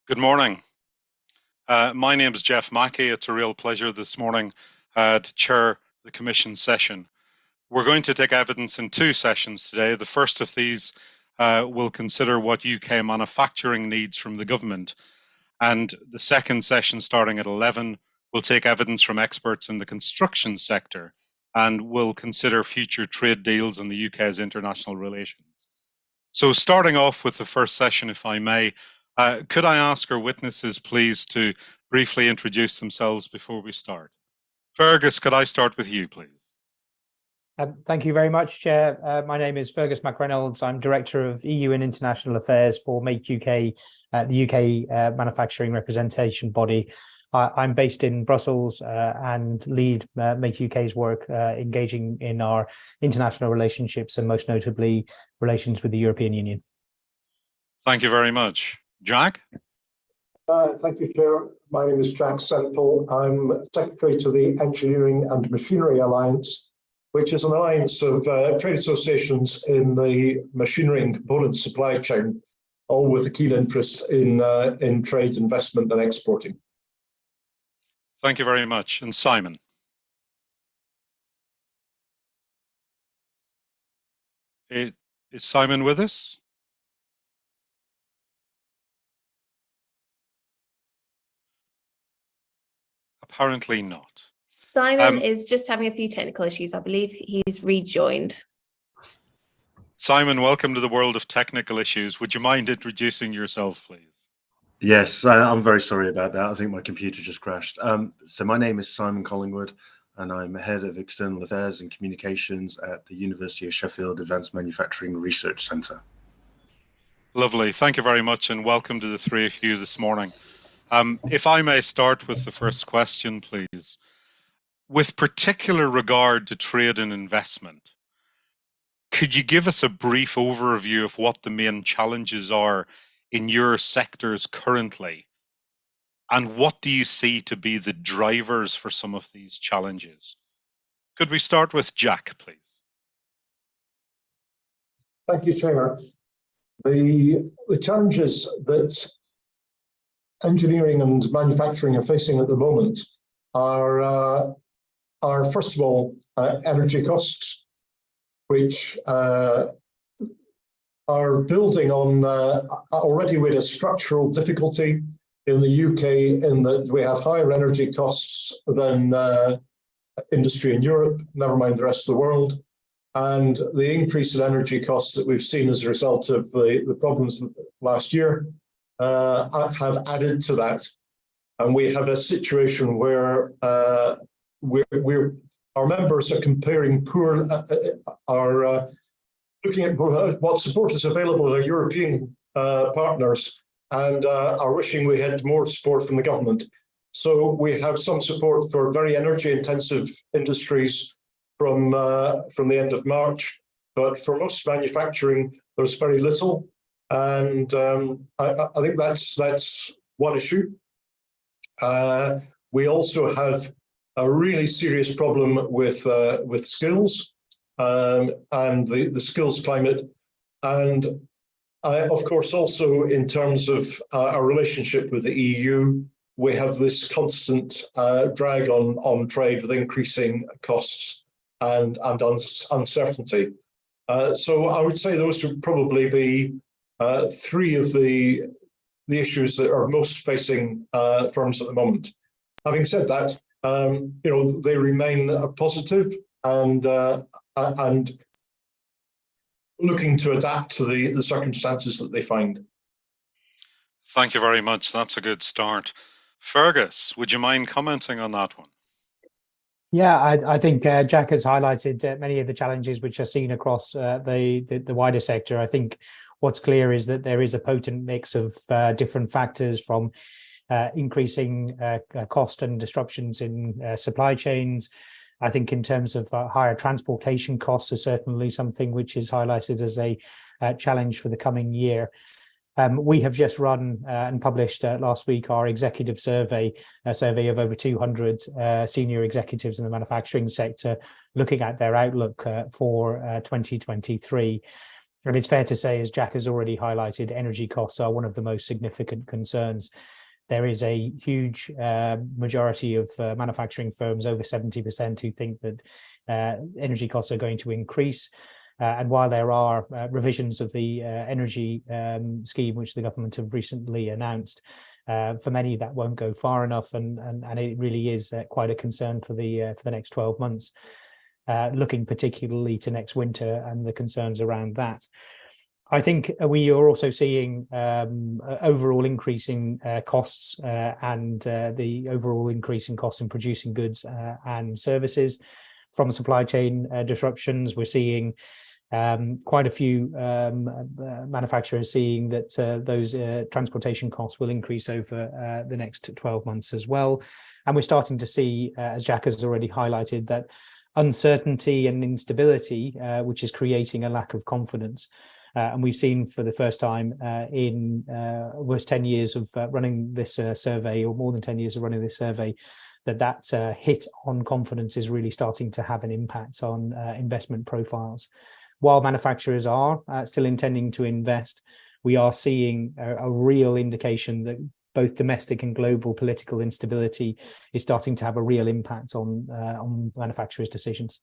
Good morning. My name is Jeff Mackey. It's a real pleasure this morning to chair the Commission session. We're going to take evidence in two sessions today. The first of these will consider what UK manufacturing needs from the government. And the second session, starting at 11, will take evidence from experts in the construction sector and will consider future trade deals in the UK's international relations. So starting off with the first session, if I may, could I ask our witnesses, please, to briefly introduce themselves before we start? Fergus, could I start with you, please? Thank you very much, Chair. My name is Fergus McReynolds. I'm Director of EU and International Affairs for Make UK, the UK manufacturing representation body. I'm based in Brussels and lead Make UK's work engaging in our international relationships and most notably relations with the European Union. Thank you very much. Jack? Thank you, Chair. My name is Jack Semple. I'm Secretary to the Engineering and Machinery Alliance, which is an alliance of trade associations in the machinery and components supply chain, all with a keen interest in trade, investment and exporting. Thank you very much. And Simon? Is Simon with us? Apparently not. Simon is just having a few technical issues. I believe he's rejoined. Simon, welcome to the world of technical issues. Would you mind introducing yourself, please? Yes, I'm very sorry about that. I think my computer just crashed. So my name is Simon Collingwood, and I'm Head of External Affairs and Communications at the University of Sheffield Advanced Manufacturing Research Centre. Lovely. Thank you very much, and welcome to the three of you this morning. If I may start with the first question, please. With particular regard to trade and investment, could you give us a brief overview of what the main challenges are in your sectors currently? And what do you see to be the drivers for some of these challenges? Could we start with Jack, please? Thank you, Chair. The challenges that engineering and manufacturing are facing at the moment are first of all, energy costs, which are building on already with a structural difficulty in the UK in that we have higher energy costs than industry in Europe, never mind the rest of the world. And the increase in energy costs that we've seen as a result of the problems last year have added to that. And we have a situation where our members are comparing are looking at what support is available to our European partners and are wishing we had more support from the government. So we have some support for very energy intensive industries from the end of March, but for most manufacturing, there's very little. And I think that's one issue. We also have a really serious problem with skills and the skills climate, and of course also in terms of our relationship with the EU, we have this constant drag on trade with increasing costs and uncertainty. So I would say those would probably be three of the issues that are most facing firms at the moment. Having said that, they remain positive and looking to adapt to the circumstances that they find. Thank you very much. That's a good start. Fergus, would you mind commenting on that one? Yeah, I think Jack has highlighted many of the challenges which are seen across the wider sector. I think what's clear is that there is a potent mix of different factors, from increasing cost and disruptions in supply chains. I think in terms of higher transportation costs are certainly something which is highlighted as a challenge for the coming year. We have just run and published last week our executive survey, a survey of over 200 senior executives in the manufacturing sector, looking at their outlook for 2023. And it's fair to say, as Jack has already highlighted, energy costs are one of the most significant concerns. There is a huge majority of manufacturing firms, over 70%, who think that energy costs are going to increase. And while there are revisions of the energy scheme, which the government have recently announced, for many that won't go far enough, and it really is quite a concern for the next 12 months. Looking particularly to next winter and the concerns around that. I think we are also seeing overall increasing costs and the overall increasing costs in producing goods and services from supply chain disruptions. We're seeing quite a few manufacturers seeing that those transportation costs will increase over the next 12 months as well. And we're starting to see, as Jack has already highlighted, that uncertainty and instability, which is creating a lack of confidence. And we've seen for the first time in almost 10 years of running this survey, or more than 10 years of running this survey, that hit on confidence is really starting to have an impact on investment profiles. While manufacturers are still intending to invest, we are seeing a real indication that both domestic and global political instability is starting to have a real impact on manufacturers' decisions.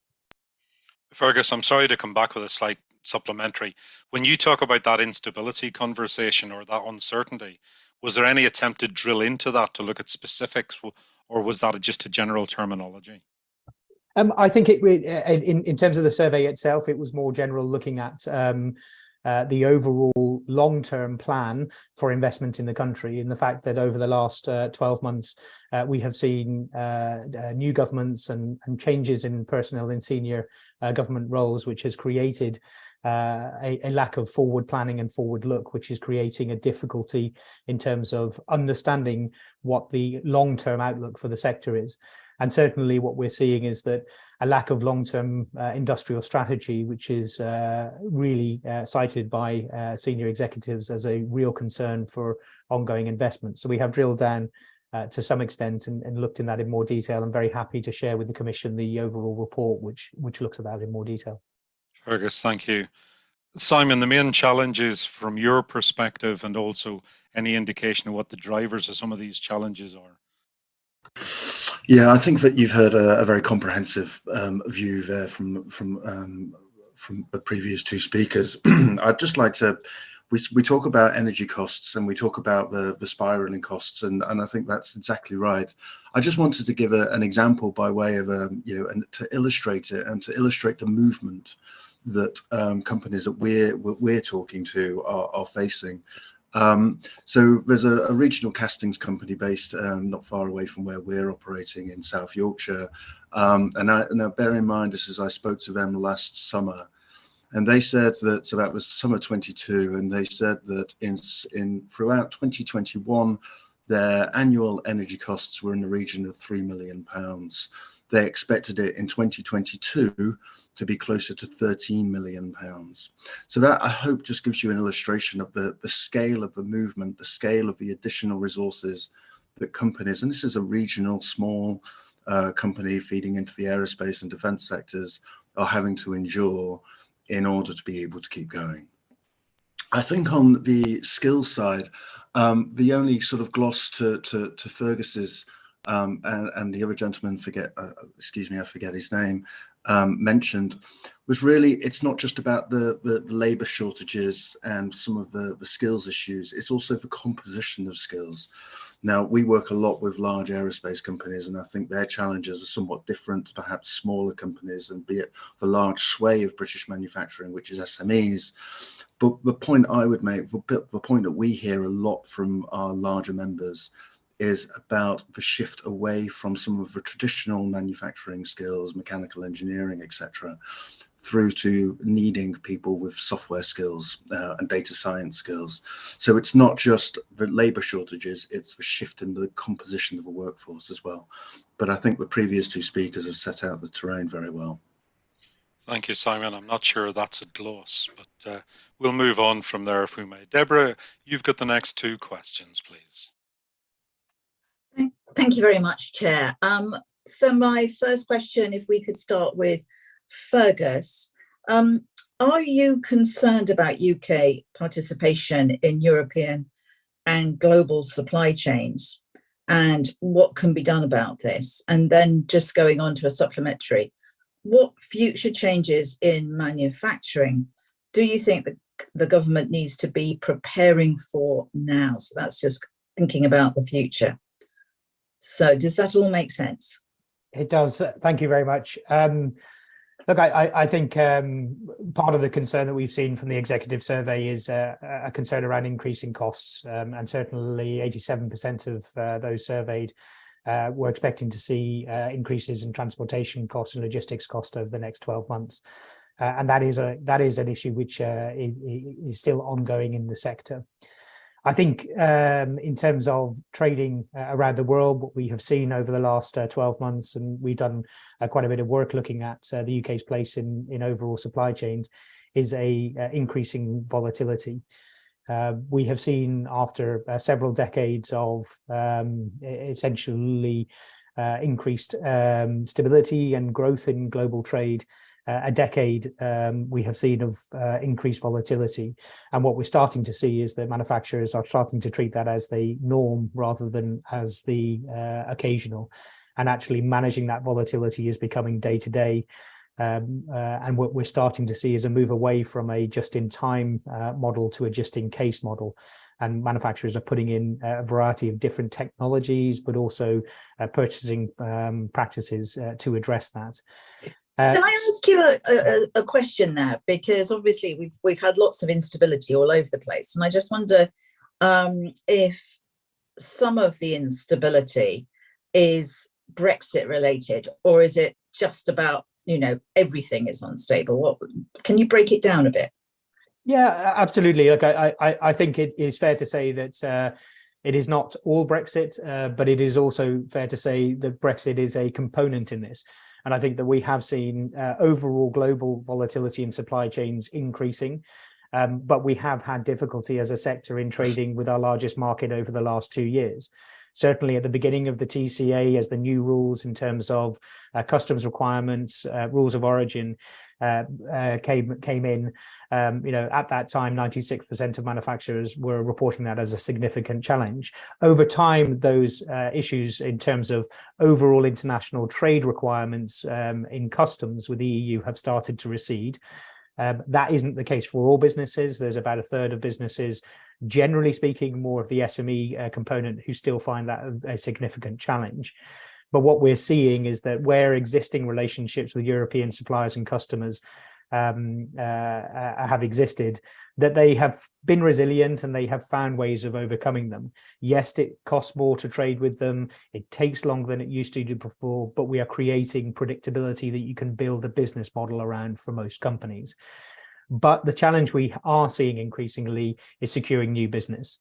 Fergus, I'm sorry to come back with a slight supplementary. When you talk about that instability conversation or that uncertainty, was there any attempt to drill into that to look at specifics, or was that just a general terminology? I think in terms of the survey itself, it was more general, looking at the overall long-term plan for investment in the country, and the fact that over the last 12 months, we have seen new governments and changes in personnel in senior government roles, which has created a lack of forward planning and forward look, which is creating a difficulty in terms of understanding what the long-term outlook for the sector is. And certainly what we're seeing is that a lack of long-term industrial strategy, which is really cited by senior executives as a real concern for ongoing investment. So we have drilled down to some extent and looked in that in more detail. I'm very happy to share with the Commission the overall report, which looks at that in more detail. Fergus, thank you. Simon, the main challenges from your perspective, and also any indication of what the drivers of some of these challenges are? Yeah, I think that you've heard a very comprehensive view there from the previous two speakers. I'd just like to, we talk about energy costs and we talk about the spiraling costs, and I think that's exactly right. I just wanted to give an example by way of and to illustrate it, and to illustrate the movement that companies that we're talking to are facing. So there's a regional castings company based not far away from where we're operating in South Yorkshire. And now bear in mind, this is, I spoke to them last summer, and they said that, so that was summer 22, and they said that in throughout 2021, their annual energy costs were in the region of £3 million. They expected it in 2022 to be closer to £13 million. So that, I hope, just gives you an illustration of the scale of the movement, the scale of the additional resources that companies, and this is a regional small company feeding into the aerospace and defence sectors, are having to endure in order to be able to keep going. I think on the skills side, the only sort of gloss to Fergus's and the other gentleman, excuse me, I forget his name, mentioned, was really, it's not just about the labour shortages and some of the skills issues, it's also the composition of skills. Now, we work a lot with large aerospace companies, and I think their challenges are somewhat different to perhaps smaller companies, and be it the large sway of British manufacturing, which is SMEs. But the point I would make, the point that we hear a lot from our larger members, is about the shift away from some of the traditional manufacturing skills, mechanical engineering, etc., through to needing people with software skills and data science skills. So it's not just the labour shortages, it's the shift in the composition of the workforce as well. But I think the previous two speakers have set out the terrain very well. Thank you, Simon. I'm not sure that's a gloss, but we'll move on from there if we may. Deborah, you've got the next two questions, please. Thank you very much, Chair. So my first question, if we could start with Fergus. Are you concerned about UK participation in European and global supply chains and what can be done about this? And then just going on to a supplementary, what future changes in manufacturing do you think that the government needs to be preparing for now? So that's just thinking about the future. So does that all make sense? It does. Thank you very much. Look, I think part of the concern that we've seen from the executive survey is a concern around increasing costs, and certainly 87% of those surveyed were expecting to see increases in transportation costs and logistics costs over the next 12 months. And that is an issue which is still ongoing in the sector. I think in terms of trading around the world, what we have seen over the last 12 months, and we've done quite a bit of work looking at the UK's place in overall supply chains, is a increasing volatility. We have seen after several decades of essentially increased stability and growth in global trade, a decade we have seen of increased volatility. And what we're starting to see is that manufacturers are starting to treat that as the norm rather than as the occasional. And actually managing that volatility is becoming day to day. And what we're starting to see is a move away from a just-in-time model to a just-in-case model. And manufacturers are putting in a variety of different technologies, but also purchasing practices to address that. Can I ask you a question now? Because obviously we've had lots of instability all over the place, and I just wonder if some of the instability is Brexit related, or is it just about, you know, everything is unstable? What can you break it down a bit? Yeah, absolutely. Look, I think it is fair to say that it is not all Brexit, but it is also fair to say that Brexit is a component in this. And I think that we have seen overall global volatility in supply chains increasing, but we have had difficulty as a sector in trading with our largest market over the last 2 years. Certainly at the beginning of the TCA, as the new rules in terms of customs requirements, rules of origin came in, you know, at that time, 96% of manufacturers were reporting that as a significant challenge. Over time, those issues in terms of overall international trade requirements in customs with the EU have started to recede. That isn't the case for all businesses. There's about a third of businesses, generally speaking, more of the SME component, who still find that a significant challenge. But what we're seeing is that where existing relationships with European suppliers and customers have existed, that they have been resilient and they have found ways of overcoming them. Yes, it costs more to trade with them. It takes longer than it used to do before, but we are creating predictability that you can build a business model around for most companies. But the challenge we are seeing increasingly is securing new business.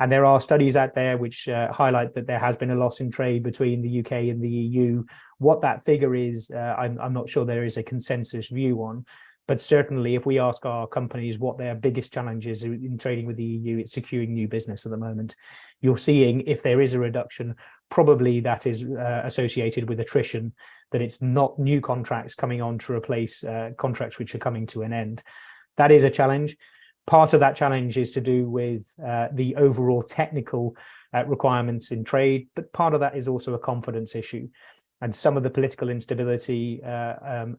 And there are studies out there which highlight that there has been a loss in trade between the UK and the EU. What that figure is, I'm not sure there is a consensus view on. But certainly, if we ask our companies what their biggest challenges in trading with the EU, it's securing new business at the moment. You're seeing, if there is a reduction, probably that is associated with attrition, that it's not new contracts coming on to replace contracts which are coming to an end. That is a challenge. Part of that challenge is to do with the overall technical requirements in trade, but part of that is also a confidence issue. And some of the political instability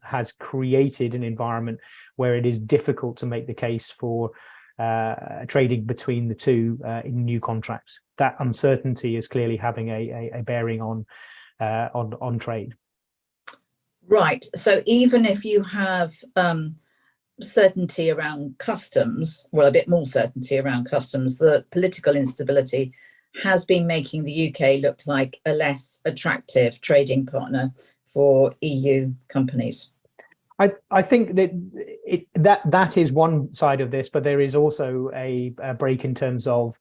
has created an environment where it is difficult to make the case for trading between the two in new contracts. That uncertainty is clearly having a bearing on trade. Right. So even if you have certainty around customs, well, a bit more certainty around customs, the political instability has been making the UK look like a less attractive trading partner for EU companies. I think that that is one side of this, but there is also a break in terms of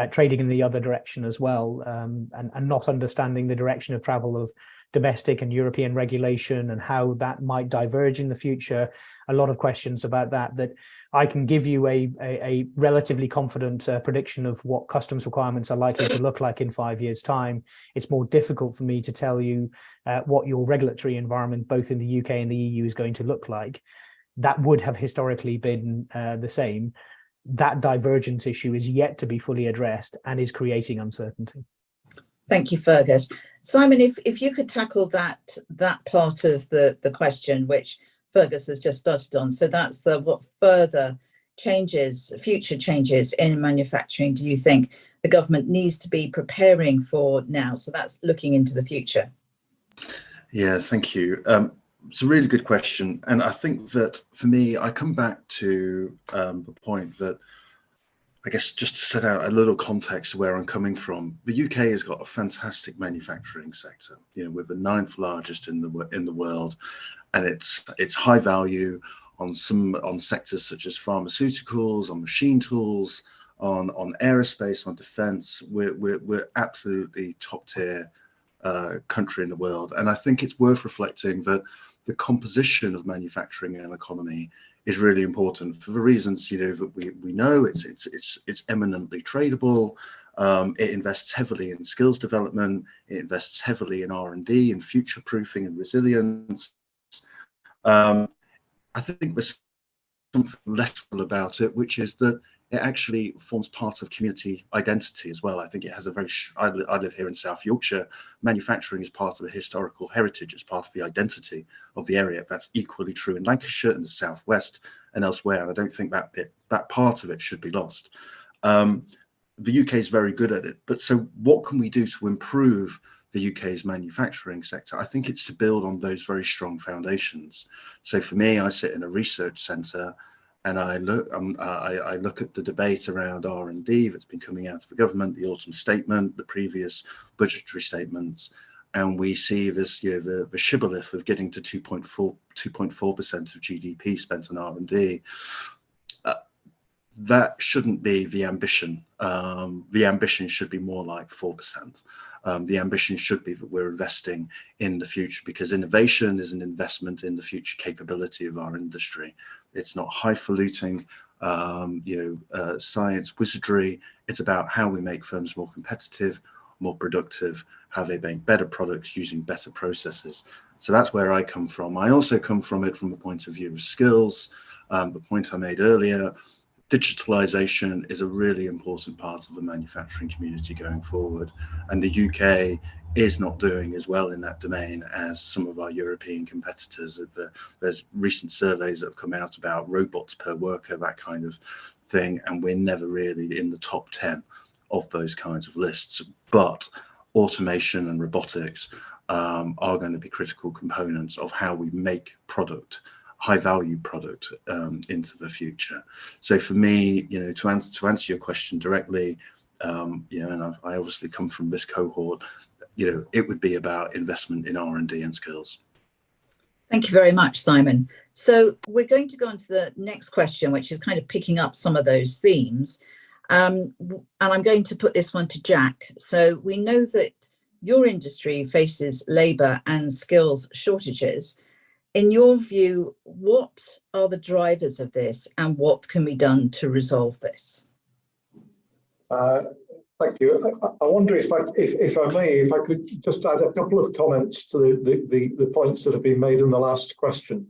trading in the other direction as well, and not understanding the direction of travel of domestic and European regulation and how that might diverge in the future. A lot of questions about that I can give you a relatively confident prediction of what customs requirements are likely to look like in 5 years' time. It's more difficult for me to tell you what your regulatory environment, both in the UK and the EU, is going to look like. that would have historically been the same. That divergence issue is yet to be fully addressed and is creating uncertainty. Thank you, Fergus. Simon, if you could tackle that part of the question which Fergus has just started on. So that's what further changes, future changes in manufacturing do you think the government needs to be preparing for now? So that's looking into the future. Yeah, thank you. It's a really good question. And I think that for me, I come back to the point that, I guess, just to set out a little context where I'm coming from, the UK has got a fantastic manufacturing sector. You know, we're the 9th largest in the world, and it's high value on sectors such as pharmaceuticals, on machine tools, on aerospace, on defence. We're absolutely top tier country in the world, and I think it's worth reflecting that the composition of manufacturing and economy is really important for the reasons, you know, that we know it's eminently tradable. It invests heavily in skills development. It invests heavily in R&D and future proofing and resilience. I think there's something lessful about it, which is that it actually forms part of community identity as well. I think it has a very, I live here in South Yorkshire. Manufacturing is part of the historical heritage, it's part of the identity of the area. That's equally true in Lancashire and the Southwest and elsewhere. And I don't think that part of it should be lost. The UK is very good at it, but so what can we do to improve the UK's manufacturing sector? I think it's to build on those very strong foundations. So for me, I sit in a research centre, and I look at the debate around R&D that's been coming out of the government, the autumn statement, the previous budgetary statements, and we see this, you know, the shibboleth of getting to 2.4% of GDP spent on R&D. That shouldn't be the ambition. The ambition should be more like 4%. The ambition should be that we're investing in the future, because innovation is an investment in the future capability of our industry. It's not highfalutin, science wizardry. It's about how we make firms more competitive, more productive, how they make better products using better processes. So that's where I come from. I also come from it from the point of view of skills. The point I made earlier, digitalization is a really important part of the manufacturing community going forward, and the UK is not doing as well in that domain as some of our European competitors. There's recent surveys that have come out about robots per worker, that kind of thing, and we're never really in the top 10 of those kinds of lists. But automation and robotics are going to be critical components of how we make product, high value product, into the future. So for me, you know, to answer your question directly, you know, and I obviously come from this cohort, you know, it would be about investment in R&D and skills. Thank you very much, Simon. So we're going to go on to the next question, which is kind of picking up some of those themes. And I'm going to put this one to Jack. So we know that your industry faces labour and skills shortages. In your view, what are the drivers of this, and what can be done to resolve this? Thank you. I wonder if I could just add a couple of comments to the points that have been made in the last question,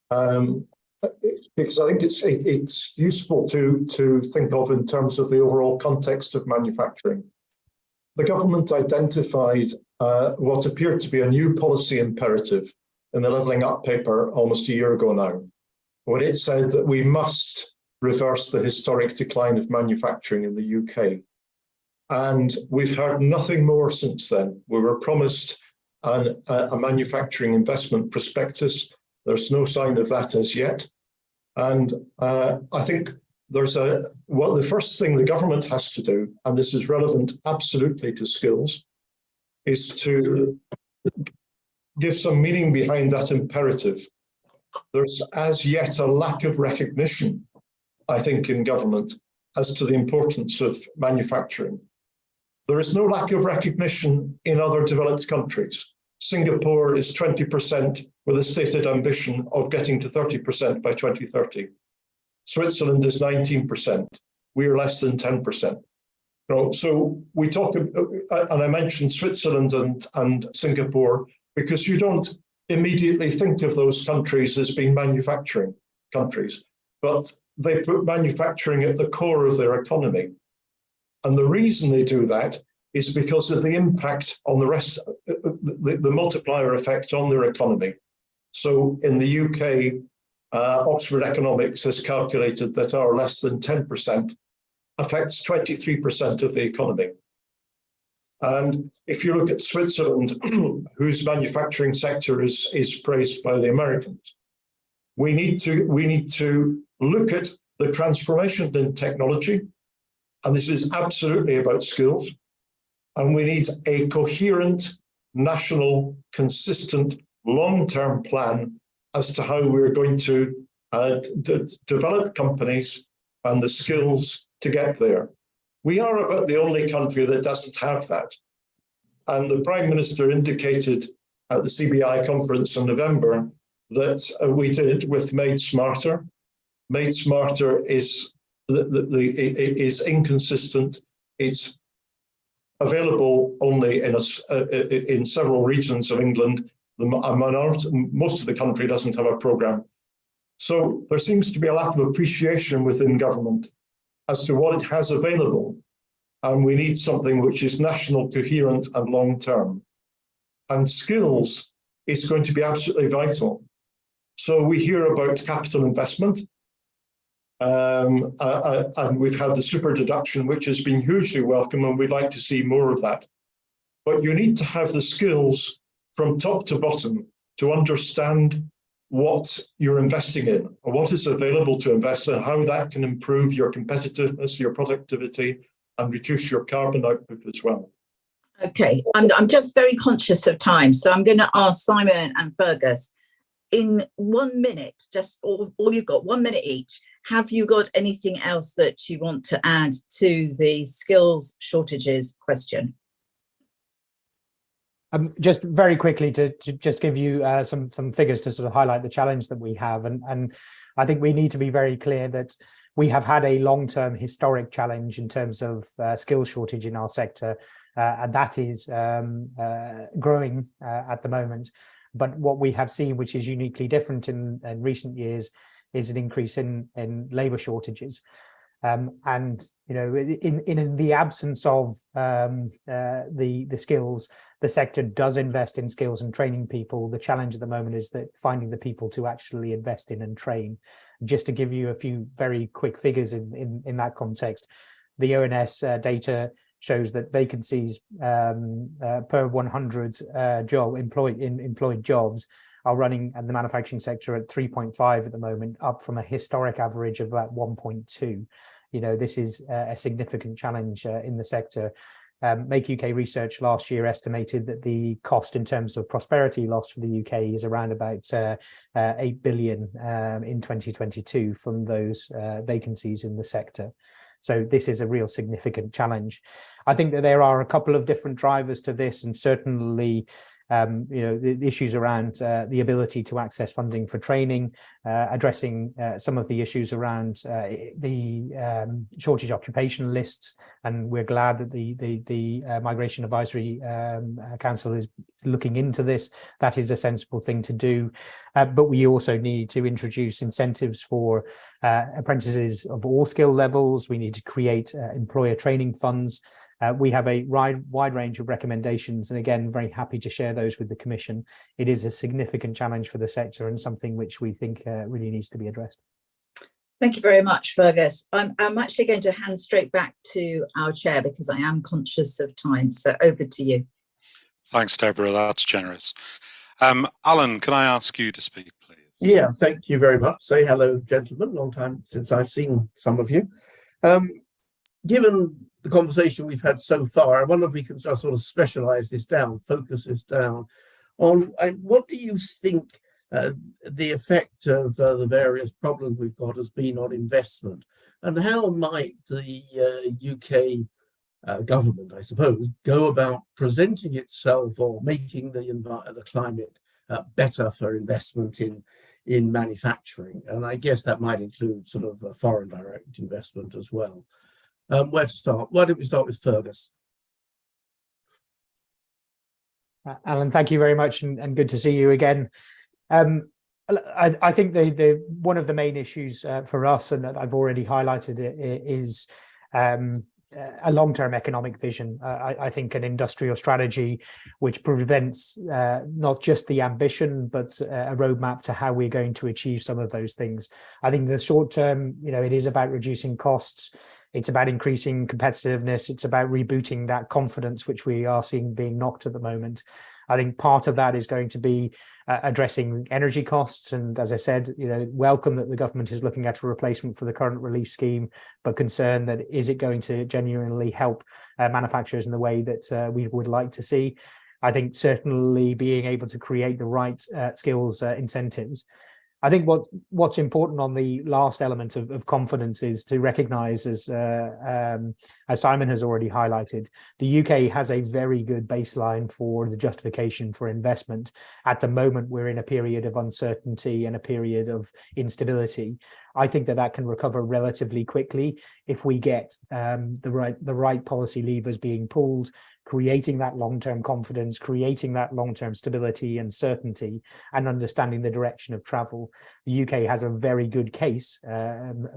because I think it's useful to think of in terms of the overall context of manufacturing. The government identified what appeared to be a new policy imperative in the Levelling Up paper almost a year ago now, when it said that we must reverse the historic decline of manufacturing in the UK. And we've heard nothing more since then. We were promised a manufacturing investment prospectus. There's no sign of that as yet. And I think the first thing the government has to do, and this is relevant absolutely to skills, is to give some meaning behind that imperative. There's as yet a lack of recognition, I think, in government as to the importance of manufacturing. There is no lack of recognition in other developed countries. Singapore is 20% with a stated ambition of getting to 30% by 2030. Switzerland is 19%. We are less than 10%. So we talk, and I mentioned Switzerland and Singapore, because you don't immediately think of those countries as being manufacturing. countries, but they put manufacturing at the core of their economy. And the reason they do that is because of the impact on the rest, the multiplier effect on their economy. So in the UK, Oxford Economics has calculated that our less than 10% affects 23% of the economy. And if you look at Switzerland, whose manufacturing sector is praised by the Americans, we need to look at the transformation in technology, and this is absolutely about skills. And we need a coherent, national, consistent, long-term plan as to how we're going to develop companies and the skills to get there. We are about the only country that doesn't have that. And the Prime Minister indicated at the CBI conference in November that we did with Made Smarter. Made Smarter is inconsistent. It's available only in several regions of England. Most of the country doesn't have a programme. So there seems to be a lack of appreciation within government as to what it has available. And we need something which is national, coherent and long-term. And skills is going to be absolutely vital. So we hear about capital investment. And we've had the super deduction, which has been hugely welcome, and we'd like to see more of that. But you need to have the skills from top to bottom to understand what you're investing in, or what is available to invest, and how that can improve your competitiveness, your productivity, and reduce your carbon output as well. Okay, I'm just very conscious of time, so I'm going to ask Simon and Fergus, in 1 minute, just all you've got, 1 minute each, have you got anything else that you want to add to the skills shortages question? Just very quickly to just give you some figures to sort of highlight the challenge that we have. And I think we need to be very clear that we have had a long-term historic challenge in terms of skills shortage in our sector, and that is growing at the moment. But what we have seen, which is uniquely different in recent years, is an increase in labour shortages. And you know, in the absence of the skills, the sector does invest in skills and training people. The challenge at the moment is that finding the people to actually invest in and train. Just to give you a few very quick figures in that context, the ONS data shows that vacancies per 100 employed jobs are running at the manufacturing sector at 3.5 at the moment, up from a historic average of about 1.2. You know, this is a significant challenge in the sector. Make UK Research last year estimated that the cost in terms of prosperity loss for the UK is around about 8 billion in 2022 from those vacancies in the sector. So this is a real significant challenge. I think that there are a couple of different drivers to this, and certainly you know, the issues around the ability to access funding for training, addressing some of the issues around the shortage occupation lists, and we're glad that the Migration Advisory Council is looking into this. That is a sensible thing to do, but we also need to introduce incentives for apprentices of all skill levels. We need to create employer training funds. We have a wide range of recommendations, and again, very happy to share those with the Commission. It is a significant challenge for the sector and something which we think really needs to be addressed. Thank you very much, Fergus. I'm actually going to hand straight back to our chair because I am conscious of time. So over to you. Thanks, Deborah. That's generous. Alan, can I ask you to speak, please? Yeah, thank you very much. Say hello, gentlemen. Long time since I've seen some of you. Given the conversation we've had so far, I wonder if we can sort of specialize this down, focus this down on what do you think the effect of the various problems we've got has been on investment, and how might the UK government, I suppose, go about presenting itself or making the climate better for investment in manufacturing? And I guess that might include sort of foreign direct investment as well. Where to start? Why don't we start with Fergus? Alan, thank you very much, and good to see you again. I think the one of the main issues for us, and I've already highlighted it, is a long-term economic vision. I think an industrial strategy which prevents not just the ambition, but a roadmap to how we're going to achieve some of those things. I think the short term, it is about reducing costs. It's about increasing competitiveness. It's about rebooting that confidence, which we are seeing being knocked at the moment. I think part of that is going to be addressing energy costs. And as I said, welcome that the government is looking at a replacement for the current relief scheme, but concerned that is it going to genuinely help manufacturers in the way that we would like to see. I think certainly being able to create the right skills incentives. I think what's important on the last element of confidence is to recognise, as Simon has already highlighted, the UK has a very good baseline for the justification for investment. At the moment, we're in a period of uncertainty and a period of instability. I think that can recover relatively quickly if we get the right policy levers being pulled, creating that long-term confidence, creating that long-term stability and certainty, and understanding the direction of travel. The UK has a very good case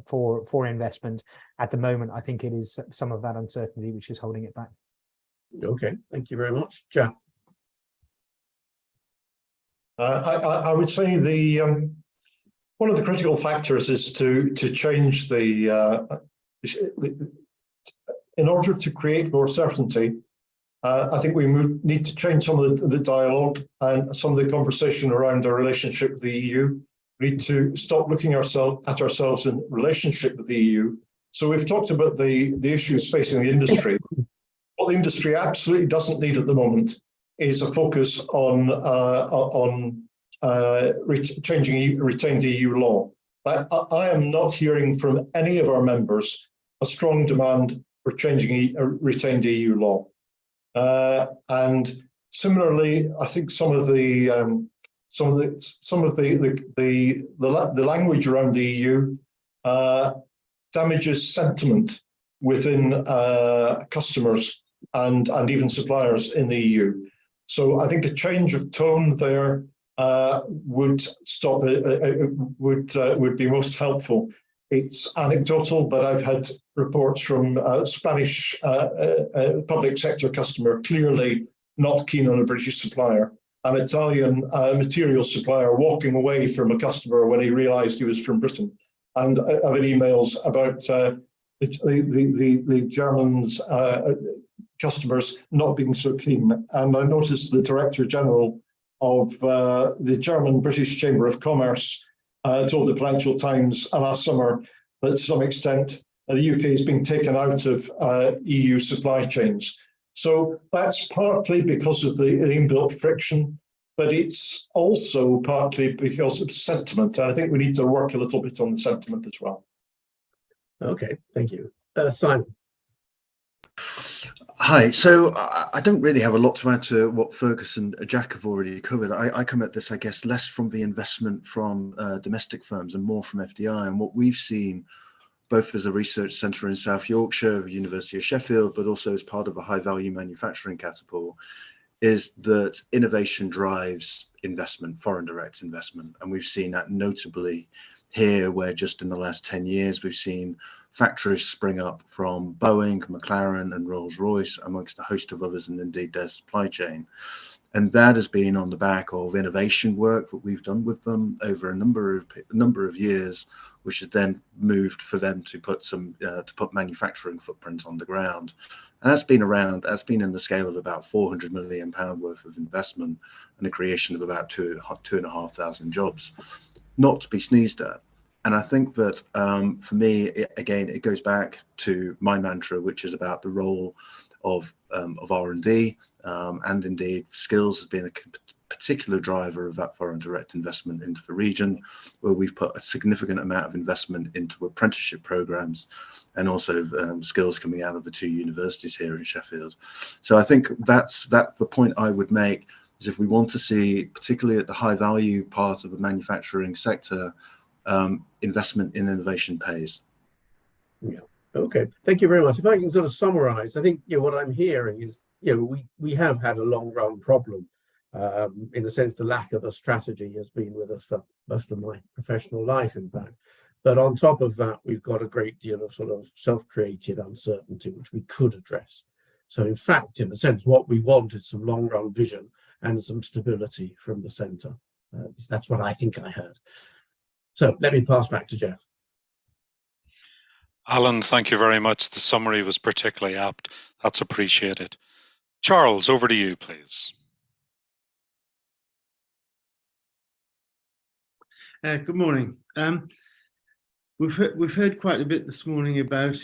for investment. At the moment, I think it is some of that uncertainty which is holding it back. Okay, thank you very much. Jack? I would say one of the critical factors is to change in order to create more certainty. I think we need to change some of the dialogue and some of the conversation around our relationship with the EU. We need to stop looking at ourselves in relationship with the EU. So we've talked about the issues facing the industry. What the industry absolutely doesn't need at the moment is a focus on changing retained EU law. I am not hearing from any of our members a strong demand for changing retained EU law. And similarly, I think some of the language around the EU damages sentiment within customers and even suppliers in the EU. So I think a change of tone there would be most helpful. It's anecdotal, but I've had reports from Spanish public sector customer clearly not keen on a British supplier, an Italian material supplier walking away from a customer when he realised he was from Britain. And I've had emails about the Germans customers not being so keen. And I noticed the Director General of the German British Chamber of Commerce told the Financial Times last summer that to some extent the UK is being taken out of EU supply chains. So that's partly because of the inbuilt friction, but it's also partly because of sentiment. And I think we need to work a little bit on the sentiment as well. Okay, thank you. Simon. Hi, so I don't really have a lot to add to what Fergus and Jack have already covered. I come at this, I guess, less from the investment from domestic firms and more from FDI. And what we've seen, both as a research centre in South Yorkshire, the University of Sheffield, but also as part of a high-value manufacturing catapult, is that innovation drives investment, foreign direct investment. And we've seen that notably here, where just in the last 10 years, we've seen factories spring up from Boeing, McLaren and Rolls-Royce, amongst a host of others, and indeed their supply chain. And that has been on the back of innovation work that we've done with them over a number of years, which has then moved for them to put manufacturing footprint on the ground. And that's been in the scale of about £400 million worth of investment and the creation of about 2,500 jobs, not to be sneezed at. And I think that for me, it goes back to my mantra, which is about the role of R&D, and indeed skills has been a particular driver of that foreign direct investment into the region, where we've put a significant amount of investment into apprenticeship programs and also skills coming out of the two universities here in Sheffield. So I think that's the point I would make, is if we want to see, particularly at the high value part of the manufacturing sector, investment in innovation pays. Yeah. Okay. Thank you very much. If I can sort of summarize, I think what I'm hearing is we have had a long run problem In a sense, the lack of a strategy has been with us for most of my professional life, in fact. But on top of that, we've got a great deal of sort of self-created uncertainty, which we could address. So in fact, in a sense, what we want is some long-run vision and some stability from the centre. That's what I think I heard. So let me pass back to Jeff. Alan, thank you very much. The summary was particularly apt. That's appreciated. Charles, over to you, please. Good morning. We've heard quite a bit this morning about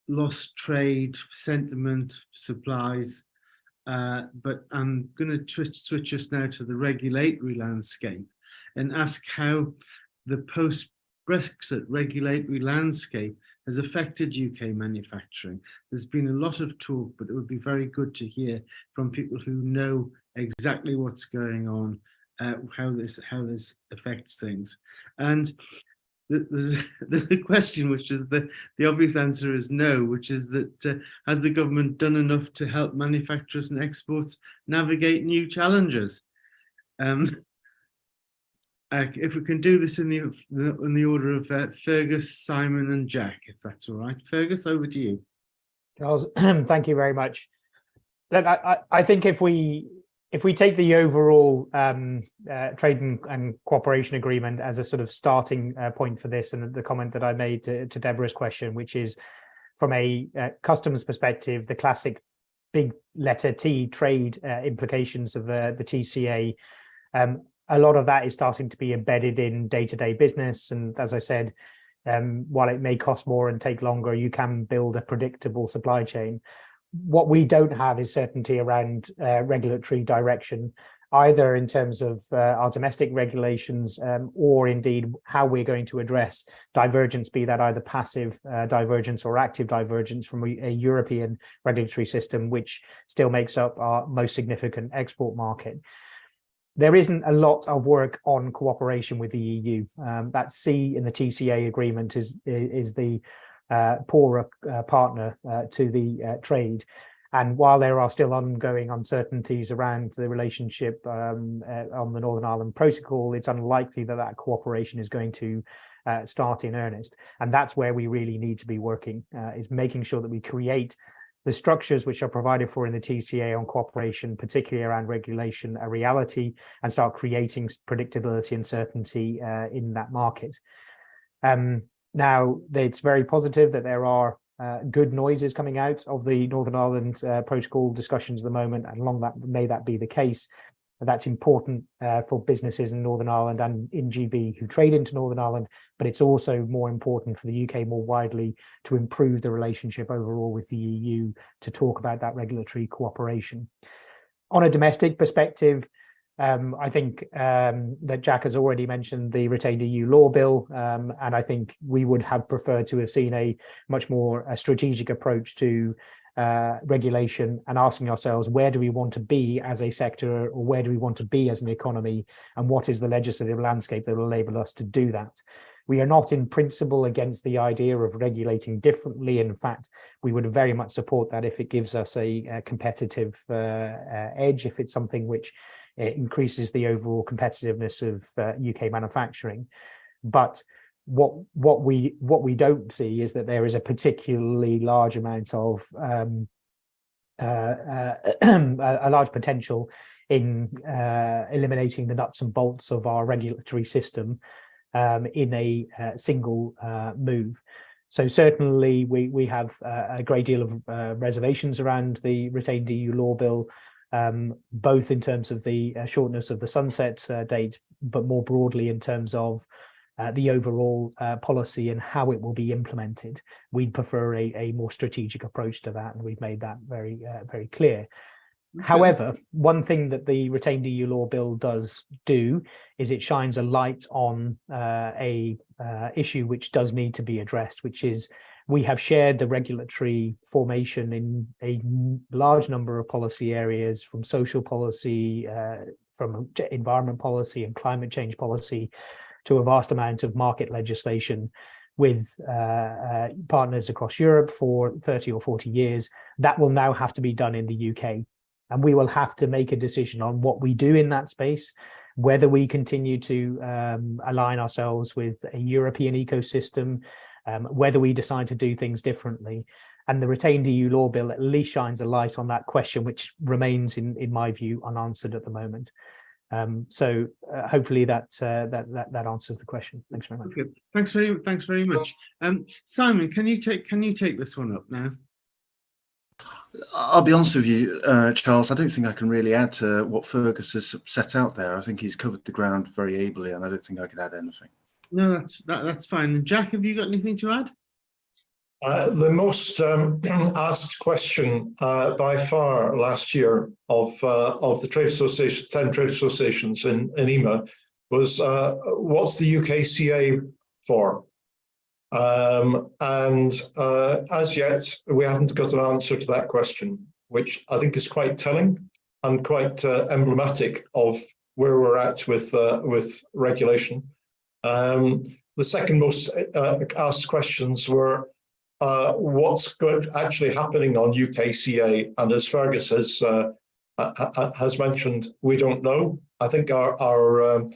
lost trade, sentiment, supplies, but I'm going to switch us now to the regulatory landscape and ask how the post-Brexit regulatory landscape has affected UK manufacturing. There's been a lot of talk, but it would be very good to hear from people who know exactly what's going on, how this affects things. And there's a question, which is the obvious answer is no, which is that has the government done enough to help manufacturers and exports navigate new challenges? If we can do this in the order of Fergus, Simon, and Jack, if that's all right. Fergus, over to you. Charles, thank you very much. Look, I think if we take the overall trade and cooperation agreement as a sort of starting point for this, and the comment that I made to Deborah's question, which is from a customs perspective, the classic big letter T trade implications of the TCA, a lot of that is starting to be embedded in day-to-day business. And as I said, while it may cost more and take longer, you can build a predictable supply chain. What we don't have is certainty around regulatory direction, either in terms of our domestic regulations or indeed how we're going to address divergence, be that either passive divergence or active divergence from a European regulatory system, which still makes up our most significant export market. There isn't a lot of work on cooperation with the EU. That C in the TCA agreement is the poorer partner to the trade. And while there are still ongoing uncertainties around the relationship on the Northern Ireland Protocol, it's unlikely that cooperation is going to start in earnest. And that's where we really need to be working, is making sure that we create the structures which are provided for in the TCA on cooperation, particularly around regulation, a reality, and start creating predictability and certainty in that market. Now, it's very positive that there are good noises coming out of the Northern Ireland Protocol discussions at the moment, and long that may that be the case. That's important for businesses in Northern Ireland and in GB who trade into Northern Ireland, but it's also more important for the UK more widely to improve the relationship overall with the EU to talk about that regulatory cooperation. On a domestic perspective, I think that Jack has already mentioned the retained EU law bill, and I think we would have preferred to have seen a much more strategic approach to regulation and asking ourselves, where do we want to be as a sector, or where do we want to be as an economy, and what is the legislative landscape that will enable us to do that? We are not in principle against the idea of regulating differently. In fact, we would very much support that if it gives us a competitive edge, if it's something which increases the overall competitiveness of UK manufacturing. But what we don't see is that there is a particularly large amount of a large potential in eliminating the nuts and bolts of our regulatory system in a single move. So certainly we have a great deal of reservations around the retained EU law bill, both in terms of the shortness of the sunset date, but more broadly in terms of the overall policy and how it will be implemented. We'd prefer a more strategic approach to that, and we've made that very clear. Okay. However, one thing that the retained EU law bill does do is it shines a light on a issue which does need to be addressed, which is we have shared the regulatory formation in a large number of policy areas, from social policy, from environment policy and climate change policy, to a vast amount of market legislation with partners across Europe for 30 or 40 years. That will now have to be done in the UK. And we will have to make a decision on what we do in that space, whether we continue to align ourselves with a European ecosystem, whether we decide to do things differently. And the retained EU law bill at least shines a light on that question, which remains, in my view, unanswered at the moment. So hopefully that answers the question. Thanks very much. Okay. Thanks very much. Simon, can you take this one up now? I'll be honest with you, Charles, I don't think I can really add to what Fergus has set out there. I think he's covered the ground very ably, and I don't think I could add anything. No, that's fine. Jack, have you got anything to add? The most asked question by far last year of the trade association, 10 trade associations in EMA was what's the UKCA for? And as yet, we haven't got an answer to that question, which I think is quite telling and quite emblematic of where we're at with regulation. The second most asked questions were what's actually happening on UKCA, and as Fergus has mentioned, we don't know. I think our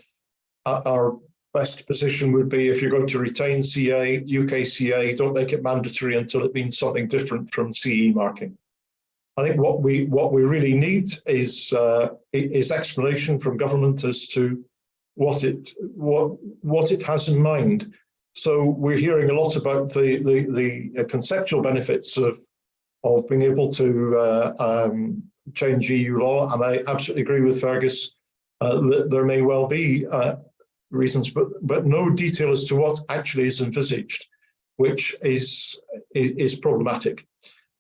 best position would be, if you're going to retain CA, UKCA, don't make it mandatory until it means something different from CE marking. I think what we really need is explanation from government as to what it has in mind. So we're hearing a lot about the conceptual benefits of being able to change EU law, and I absolutely agree with Fergus that there may well be reasons, but no detail as to what actually is envisaged, which is problematic.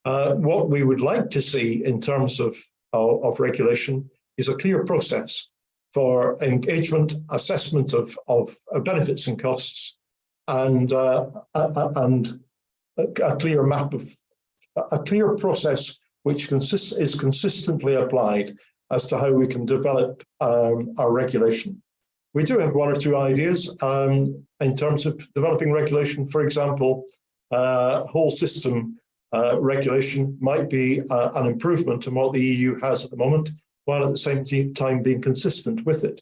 What we would like to see in terms of regulation is a clear process for engagement, assessment of benefits and costs, and a clear map of a clear process which is consistently applied as to how we can develop our regulation. We do have one or two ideas in terms of developing regulation. For example, whole system regulation might be an improvement on what the EU has at the moment, while at the same time being consistent with it.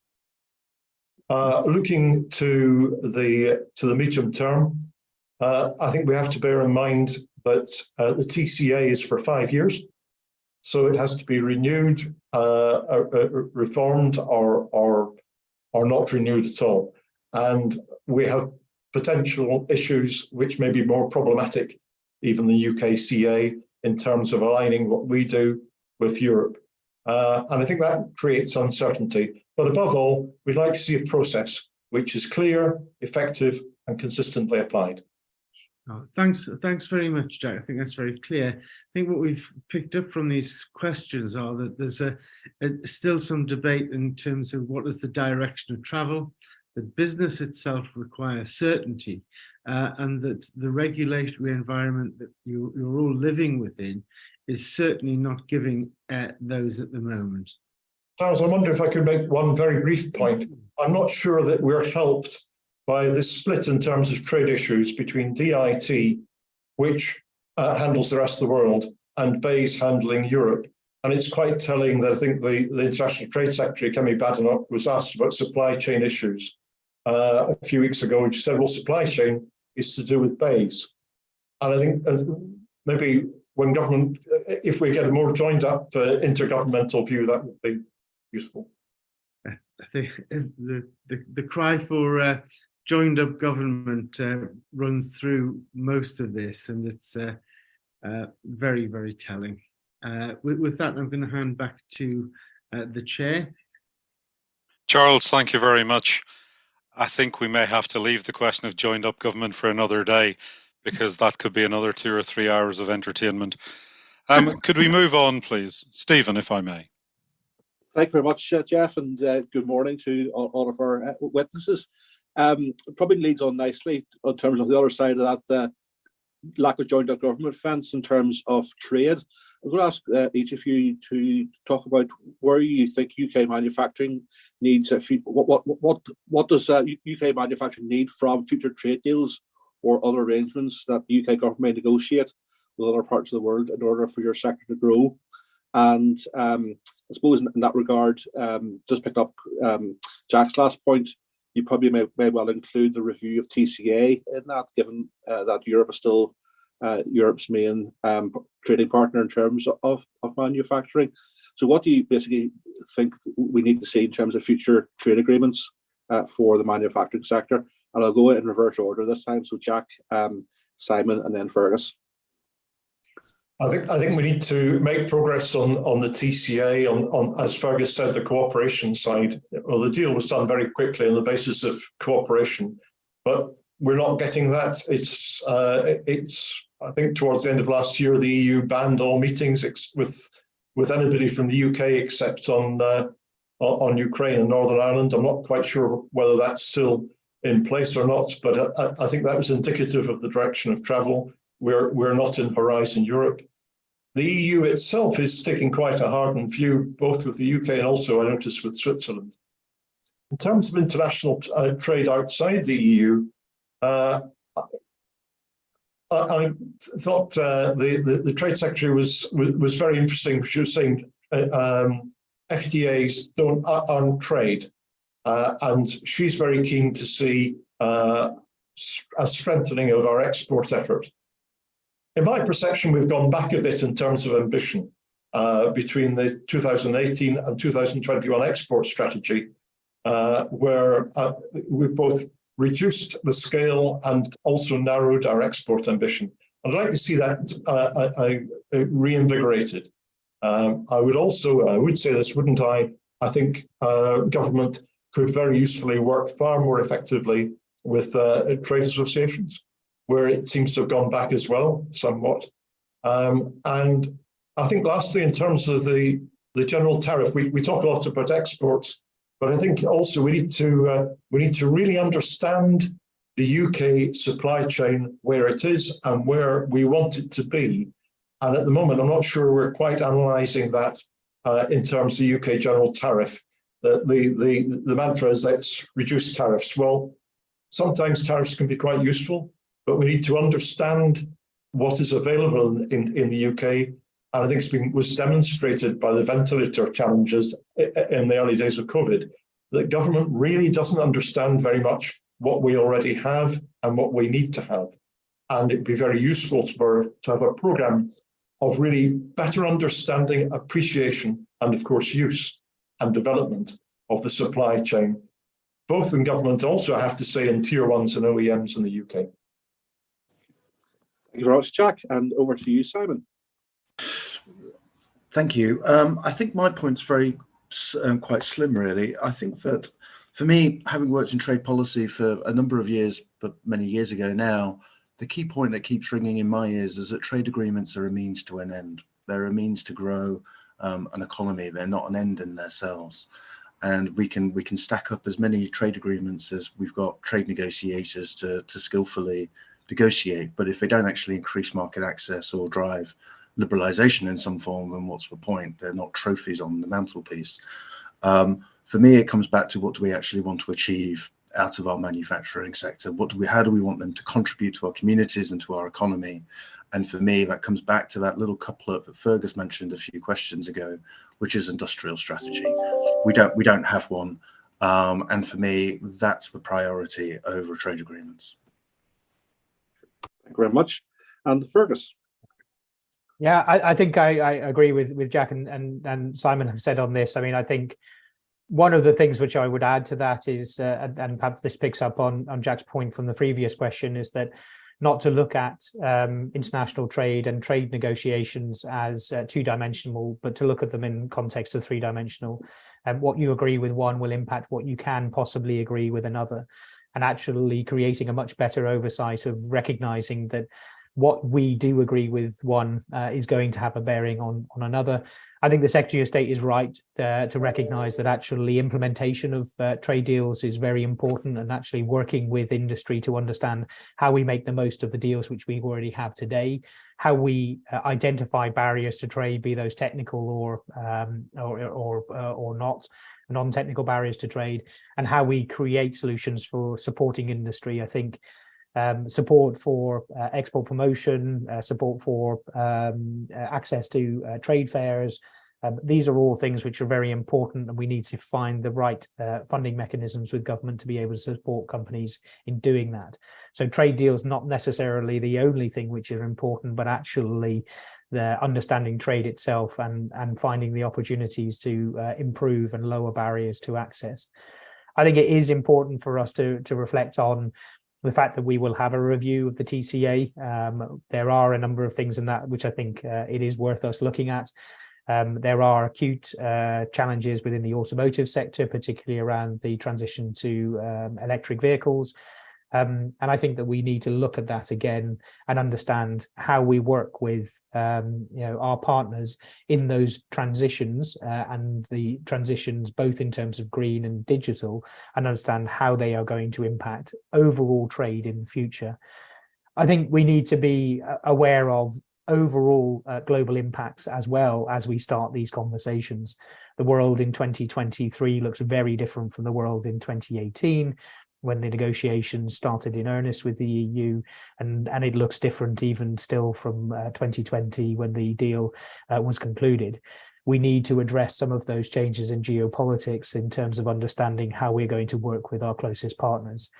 Looking to the medium term, I think we have to bear in mind that the TCA is for 5 years, so it has to be renewed, reformed, or not renewed at all. And we have potential issues which may be more problematic, even the UKCA, in terms of aligning what we do with Europe. And I think that creates uncertainty. But above all, we'd like to see a process which is clear, effective, and consistently applied. Oh, thanks very much, Jack. I think that's very clear. I think what we've picked up from these questions are that there's still some debate in terms of what is the direction of travel, that business itself requires certainty, and that the regulatory environment that you're all living within is certainly not giving those at the moment. Charles, I wonder if I could make one very brief point. I'm not sure that we're helped by this split in terms of trade issues between DIT, which handles the rest of the world, and BEIS handling Europe. And it's quite telling that I think the International Trade Secretary, Kemi Badenoch, was asked about supply chain issues a few weeks ago, and she said, well, supply chain is to do with BEIS. And I think maybe when government, if we get a more joined up intergovernmental view, that would be useful. I think the cry for joined up government runs through most of this, and it's very, very telling. With that, I'm going to hand back to the chair. Charles, thank you very much. I think we may have to leave the question of joined up government for another day, because that could be another 2 or 3 hours of entertainment. Could we move on, please? Stephen, if I may. Thank you very much, Jeff, and good morning to all of our witnesses. Probably leads on nicely in terms of the other side of that lack of joined up government fence in terms of trade. I'm going to ask each of you to talk about where you think UK manufacturing needs. What does UK manufacturing need from future trade deals or other arrangements that the UK government may negotiate with other parts of the world in order for your sector to grow? And I suppose in that regard, just picked up Jack's last point, you probably may well include the review of TCA in that, given that Europe is still Europe's main trading partner in terms of manufacturing. So what do you basically think we need to see in terms of future trade agreements for the manufacturing sector? And I'll go in reverse order this time. So Jack, Simon, and then Fergus. I think we need to make progress on the TCA, on as Fergus said, the cooperation side. Well, the deal was done very quickly on the basis of cooperation, but we're not getting that. It's I think towards the end of last year, the EU banned all meetings with anybody from the UK except on Ukraine and Northern Ireland. I'm not quite sure whether that's still in place or not, but I think that was indicative of the direction of travel. We're not in Horizon Europe. The EU itself is taking quite a hardened view, both with the UK and also, I noticed, with Switzerland. In terms of international trade outside the EU, I thought the Trade Secretary was very interesting. She was saying FTAs aren't trade, and she's very keen to see a strengthening of our export effort. In my perception, we've gone back a bit in terms of ambition between the 2018 and 2021 export strategy, where we've both reduced the scale and also narrowed our export ambition. I'd like to see that reinvigorated. I would say this, wouldn't I? I think government could very usefully work far more effectively with trade associations, where it seems to have gone back as well, somewhat. And I think lastly, in terms of the general tariff, we talk a lot about exports, but I think also we need to really understand the UK supply chain, where it is and where we want it to be. And at the moment, I'm not sure we're quite analysing that in terms of the UK general tariff. The mantra is let's reduce tariffs. Well, sometimes tariffs can be quite useful, but we need to understand what is available in the UK. And I think was demonstrated by the ventilator challenges in the early days of COVID, that government really doesn't understand very much what we already have and what we need to have. And it'd be very useful to have a programme of really better understanding, appreciation, and of course use and development of the supply chain, both in government, also I have to say in tier ones and OEMs in the UK. Thank you very much, Jack, and over to you, Simon. Thank you. I think my point's very quite slim, really. I think that for me, having worked in trade policy for a number of years, but many years ago now, the key point that keeps ringing in my ears is that trade agreements are a means to an end. They're a means to grow an economy. They're not an end in themselves. And we can stack up as many trade agreements as we've got trade negotiators to skillfully negotiate. But if they don't actually increase market access or drive liberalisation in some form, then what's the point? They're not trophies on the mantelpiece. For me, it comes back to what do we actually want to achieve out of our manufacturing sector? How do we want them to contribute to our communities and to our economy? And for me, that comes back to that little couplet that Fergus mentioned a few questions ago, which is industrial strategy. We don't have one, and for me, that's the priority over trade agreements. Thank you very much, and Fergus. Yeah, I think I agree with Jack and Simon have said on this. I mean, I think one of the things which I would add to that is, and perhaps this picks up on Jack's point from the previous question, is that not to look at international trade and trade negotiations as two-dimensional, but to look at them in context of three-dimensional. And what you agree with one will impact what you can possibly agree with another, and actually creating a much better oversight of recognizing that what we do agree with one is going to have a bearing on another. I think the Secretary of State is right to recognise that actually implementation of trade deals is very important, and actually working with industry to understand how we make the most of the deals which we already have today, how we identify barriers to trade, be those technical or not, non-technical barriers to trade, and how we create solutions for supporting industry. I think support for export promotion, support for access to trade fairs. These are all things which are very important, and we need to find the right funding mechanisms with government to be able to support companies in doing that. So trade deals not necessarily the only thing which are important, but actually the understanding trade itself and finding the opportunities to improve and lower barriers to access. I think it is important for us to reflect on the fact that we will have a review of the TCA. There are a number of things in that which I think it is worth us looking at. There are acute challenges within the automotive sector, particularly around the transition to electric vehicles. And I think that we need to look at that again and understand how we work with our partners in those transitions and the transitions both in terms of green and digital, and understand how they are going to impact overall trade in the future. I think we need to be aware of overall global impacts as well as we start these conversations. The world in 2023 looks very different from the world in 2018, when the negotiations started in earnest with the EU, and it looks different even still from 2020 when the deal was concluded. We need to address some of those changes in geopolitics in terms of understanding how we're going to work with our closest partners.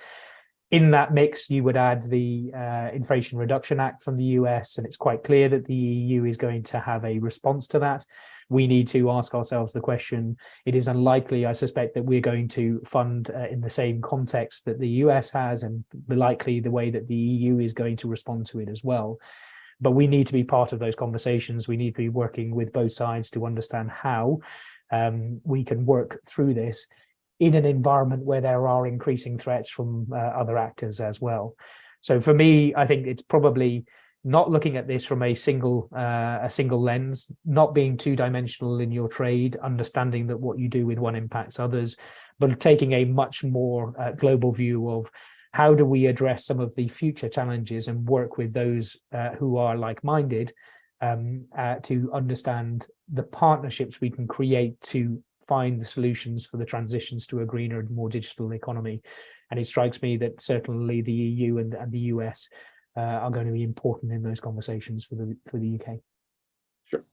In that mix, you would add the Inflation Reduction Act from the US, and it's quite clear that the EU is going to have a response to that. We need to ask ourselves the question. It is unlikely, I suspect, that we're going to fund in the same context that the US has, and likely the way that the EU is going to respond to it as well. But we need to be part of those conversations. We need to be working with both sides to understand how we can work through this in an environment where there are increasing threats from other actors as well. So for me, I think it's probably not looking at this from a single lens, not being two-dimensional in your trade, understanding that what you do with one impacts others, but taking a much more global view of how do we address some of the future challenges and work with those who are like-minded to understand the partnerships we can create to find the solutions for the transitions to a greener and more digital economy. And it strikes me that certainly the EU and the US are going to be important in those conversations for the UK. Sure,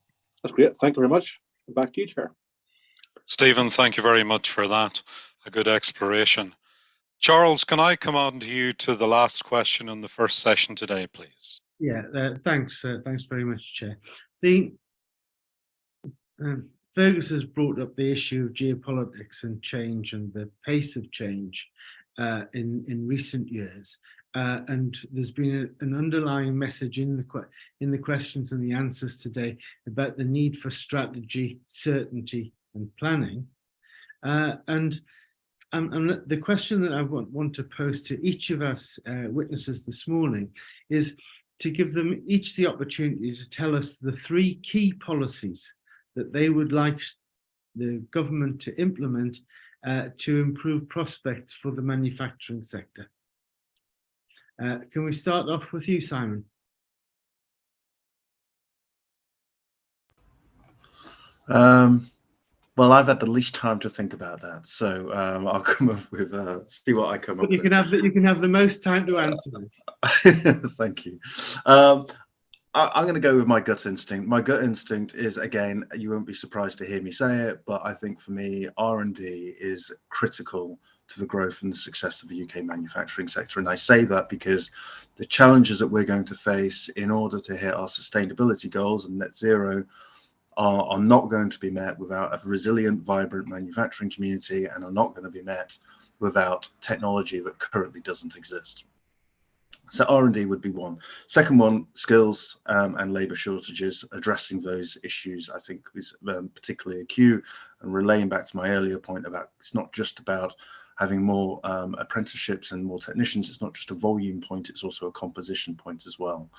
that's great. Thank you very much. Back to you, Chair. Stephen, thank you very much for that. A good exploration. Charles, can I come on to you to the last question in the first session today, please? Yeah, thanks. Thanks very much, Chair. Fergus has brought up the issue of geopolitics and change and the pace of change in recent years. And there's been an underlying message in the questions and the answers today about the need for strategy, certainty, and planning. And the question that I want to pose to each of us witnesses this morning is to give them each the opportunity to tell us the 3 key policies that they would like the government to implement to improve prospects for the manufacturing sector. Can we start off with you, Simon? Well, I've had the least time to think about that, so I'll come up with see what I come up with. You can have the most time to answer them. Thank you. I'm going to go with my gut instinct. My gut instinct is, again, you won't be surprised to hear me say it, but I think for me, R&D is critical to the growth and the success of the UK manufacturing sector. And I say that because the challenges that we're going to face in order to hit our sustainability goals and net zero are not going to be met without a resilient, vibrant manufacturing community, and are not going to be met without technology that currently doesn't exist. So R&D would be one. Second one, skills and labour shortages. Addressing those issues, I think, is particularly acute. And relaying back to my earlier point about it's not just about having more apprenticeships and more technicians. It's not just a volume point, it's also a composition point as well.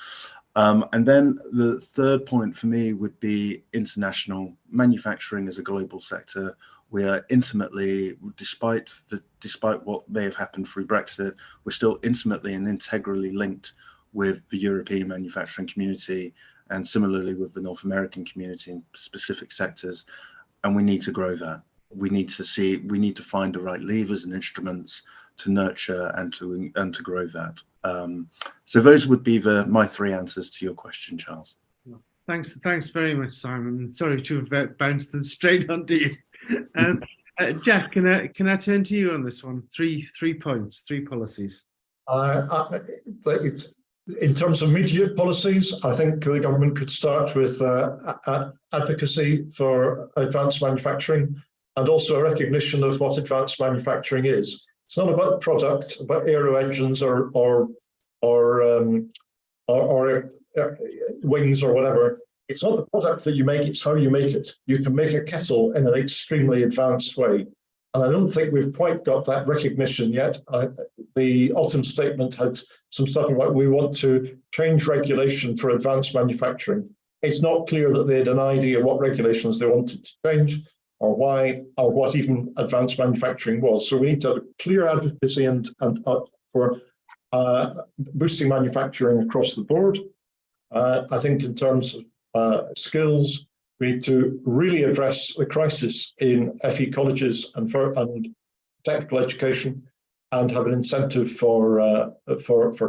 And then the third point for me would be international. Manufacturing as a global sector. We are intimately, despite what may have happened through Brexit, we're still intimately and integrally linked with the European manufacturing community, and similarly with the North American community in specific sectors, and we need to grow that. we need to find the right levers and instruments to nurture and to grow that. So those would be my three answers to your question, Charles. Thanks very much, Simon. Sorry to have bounced them straight onto you. Jack, can I turn to you on this one? Three points, three policies. In terms of immediate policies, I think the government could start with advocacy for advanced manufacturing, and also a recognition of what advanced manufacturing is. It's not about product, about aero engines or wings or whatever. It's not the product that you make, it's how you make it. You can make a kettle in an extremely advanced way. And I don't think we've quite got that recognition yet. The autumn statement had some stuff about we want to change regulation for advanced manufacturing. It's not clear that they had an idea what regulations they wanted to change, or why, or what even advanced manufacturing was. So we need to have a clear advocacy and for boosting manufacturing across the board. I think in terms of skills, we need to really address the crisis in FE colleges and technical education, and have an incentive for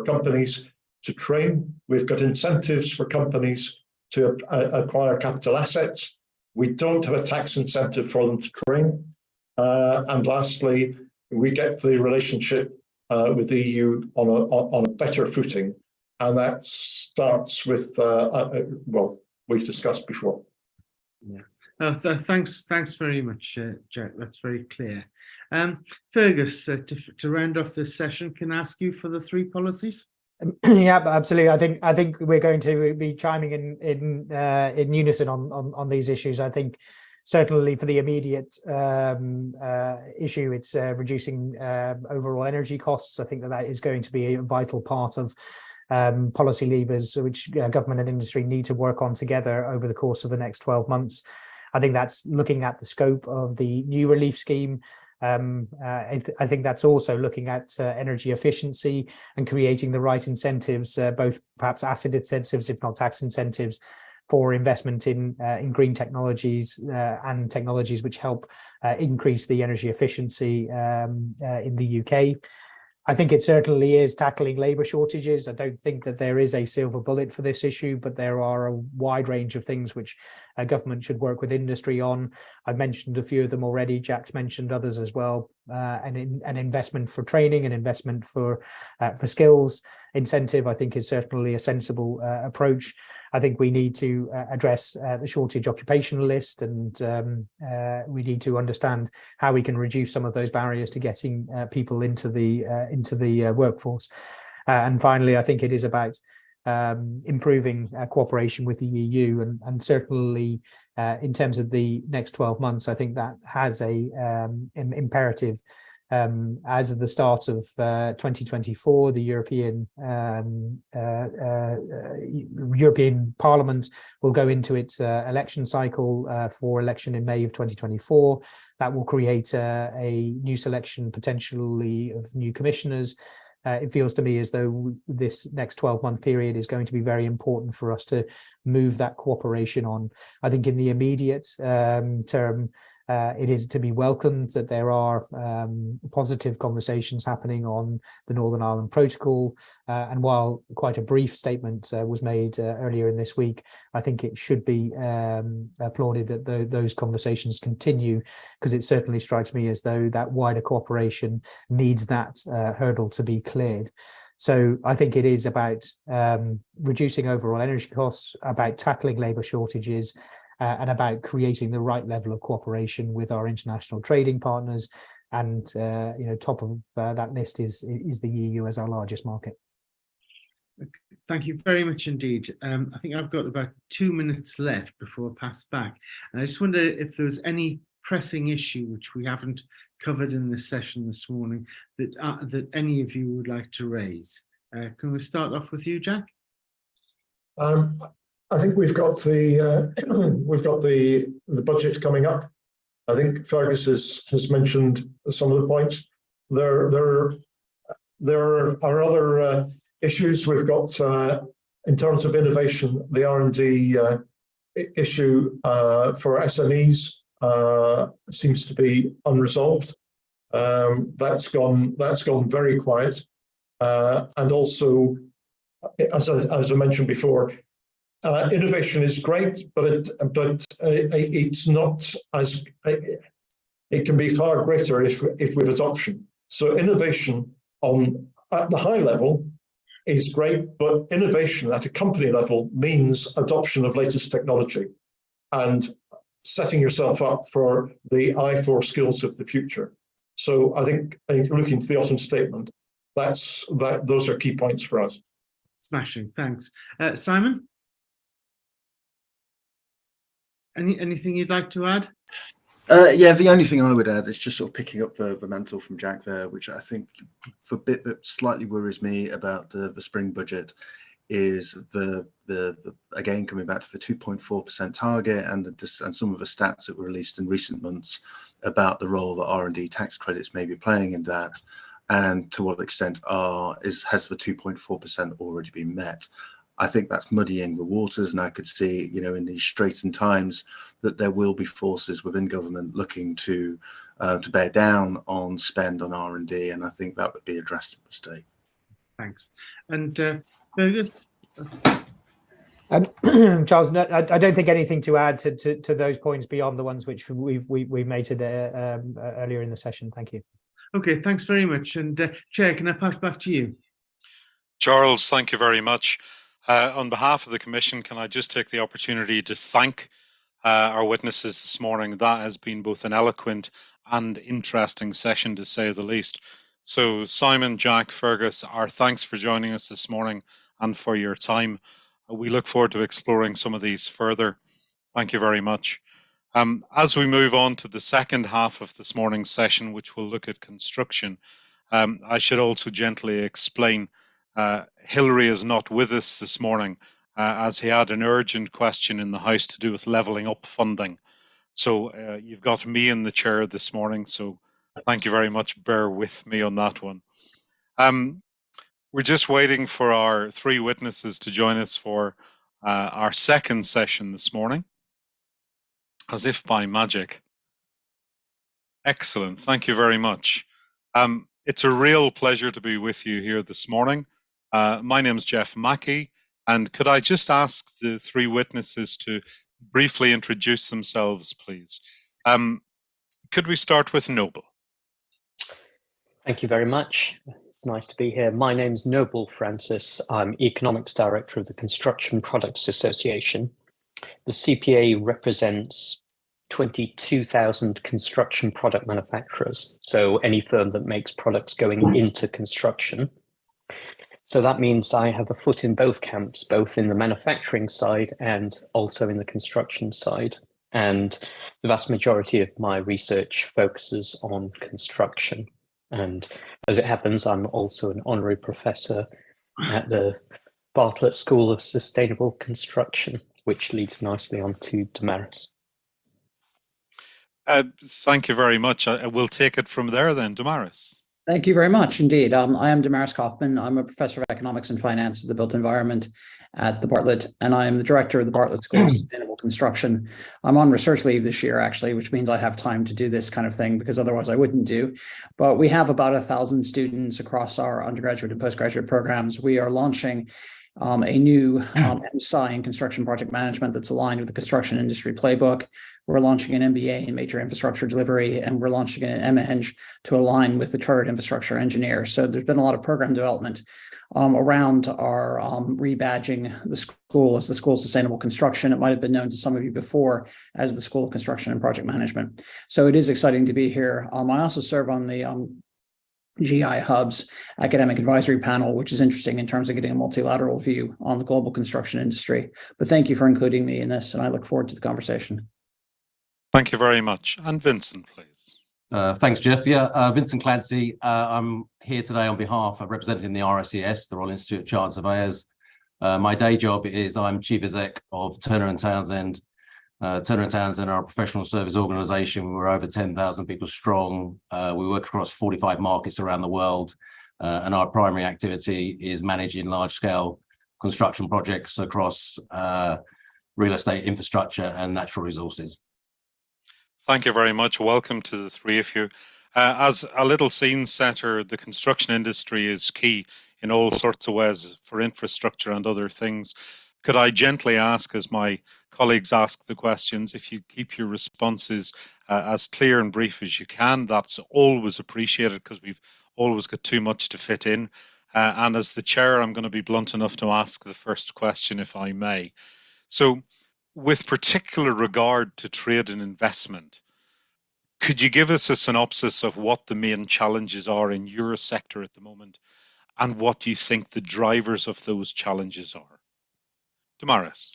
companies to train. We've got incentives for companies to acquire capital assets. We don't have a tax incentive for them to train. And lastly, we get the relationship with the EU on a better footing, and that starts with well, we've discussed before. Yeah. Thanks very much, Jack. That's very clear. Fergus, to round off this session, can I ask you for the three policies? Yeah, absolutely. I think we're going to be chiming in unison on these issues. I think certainly for the immediate issue, it's reducing overall energy costs. I think that is going to be a vital part of policy levers which government and industry need to work on together over the course of the next 12 months. I think that's looking at the scope of the new relief scheme. I think that's also looking at energy efficiency and creating the right incentives, both perhaps asset incentives, if not tax incentives, for investment in green technologies and technologies which help increase the energy efficiency in the UK. I think it certainly is tackling labour shortages. I don't think that there is a silver bullet for this issue, but there are a wide range of things which government should work with industry on. I've mentioned a few of them already. Jack's mentioned others as well. An investment for training, an investment for skills incentive, I think, is certainly a sensible approach. I think we need to address the shortage occupational list, and we need to understand how we can reduce some of those barriers to getting people into the workforce. And finally, I think it is about improving cooperation with the EU, and certainly in terms of the next 12 months, I think that has a imperative. As of the start of 2024, the European Parliament will go into its election cycle for election in May of 2024. That will create a new selection potentially of new commissioners. It feels to me as though this next 12-month period is going to be very important for us to move that cooperation on. I think in the immediate term, it is to be welcomed that there are positive conversations happening on the Northern Ireland Protocol. And while quite a brief statement was made earlier in this week, I think it should be applauded that those conversations continue, because it certainly strikes me as though that wider cooperation needs that hurdle to be cleared. So I think it is about reducing overall energy costs, about tackling labour shortages, and about creating the right level of cooperation with our international trading partners. And top of that list is the EU as our largest market. Thank you very much indeed. I think I've got about 2 minutes left before I pass back. And I just wonder if there's any pressing issue which we haven't covered in this session this morning that any of you would like to raise. Can we start off with you, Jack? I think we've got the budget coming up. I think Fergus has mentioned some of the points. There are other issues we've got in terms of innovation. The R&D issue for SMEs seems to be unresolved. That's gone very quiet. And also, as I mentioned before, innovation is great, but it's not as it can be far greater if with adoption. So innovation at the high level is great, but innovation at a company level means adoption of latest technology and setting yourself up for the I4 skills of the future. So I think looking to the autumn statement, those are key points for us. Smashing, thanks. Simon? Anything you'd like to add? Yeah, the only thing I would add is just sort of picking up the mantle from Jack there, which I think the bit that slightly worries me about the spring budget is the again coming back to the 2.4% target and some of the stats that were released in recent months about the role that R&D tax credits may be playing in that, and to what extent has the 2.4% already been met. I think that's muddying the waters, and I could see, in these straitened times, that there will be forces within government looking to bear down on spend on R&D, and I think that would be a drastic mistake. Thanks. And Fergus? Charles, no, I don't think anything to add to those points beyond the ones which we made earlier in the session. Thank you. Okay, thanks very much. And Chair, can I pass back to you? Charles, thank you very much. On behalf of the Commission, can I just take the opportunity to thank our witnesses this morning? That has been both an eloquent and interesting session, to say the least. So Simon, Jack, Fergus, our thanks for joining us this morning and for your time. We look forward to exploring some of these further. Thank you very much. As we move on to the second half of this morning's session, which will look at construction, I should also gently explain Hilary is not with us this morning as he had an urgent question in the House to do with levelling up funding. So you've got me in the chair this morning, so thank you very much. Bear with me on that one. We're just waiting for our three witnesses to join us for our second session this morning, as if by magic. Excellent, thank you very much. It's a real pleasure to be with you here this morning. My name is Jeff Mackey, and could I just ask the three witnesses to briefly introduce themselves, please? Could we start with Noble? Thank you very much. It's nice to be here. My name's Noble Francis. I'm Economics Director of the Construction Products Association. The CPA represents 22,000 construction product manufacturers, so any firm that makes products going into construction. So that means I have a foot in both camps, both in the manufacturing side and also in the construction side. And the vast majority of my research focuses on construction. And as it happens, I'm also an honorary professor at the Bartlett School of Sustainable Construction, which leads nicely on to Damaris. Thank you very much. We'll take it from there then, Damaris. Thank you very much indeed. I am Damaris Kaufman. I'm a professor of economics and finance at the built environment at the Bartlett, and I am the director of the Bartlett School of Sustainable Construction. I'm on research leave this year, actually, which means I have time to do this kind of thing because otherwise I wouldn't do. But we have about 1,000 students across our undergraduate and postgraduate programs. We are launching a new MSci in construction project management that's aligned with the construction industry playbook. We're launching an MBA in major infrastructure delivery, and we're launching an MEng to align with the chartered infrastructure engineer. So there's been a lot of program development around our rebadging the school as the School of Sustainable Construction. It might have been known to some of you before as the School of Construction and Project Management. So it is exciting to be here. I also serve on the GI Hub's academic advisory panel, which is interesting in terms of getting a multilateral view on the global construction industry. But thank you for including me in this, and I look forward to the conversation. Thank you very much. And Vincent, please. Thanks, Jeff. Yeah, Vincent Clancy. I'm here today on behalf of representing the RICS, the Royal Institute of Chartered Surveyors. My day job is I'm Chief Exec of Turner & Townsend. Turner & Townsend are a professional service organisation. We're over 10,000 people strong. We work across 45 markets around the world, and our primary activity is managing large-scale construction projects across real estate infrastructure and natural resources. Thank you very much. Welcome to the three of you. As a little scene setter, the construction industry is key in all sorts of ways for infrastructure and other things. Could I gently ask, as my colleagues ask the questions, if you keep your responses as clear and brief as you can? That's always appreciated because we've always got too much to fit in. And as the chair, I'm going to be blunt enough to ask the first question, if I may. So, with particular regard to trade and investment, could you give us a synopsis of what the main challenges are in your sector at the moment and what you think the drivers of those challenges are? Damaris.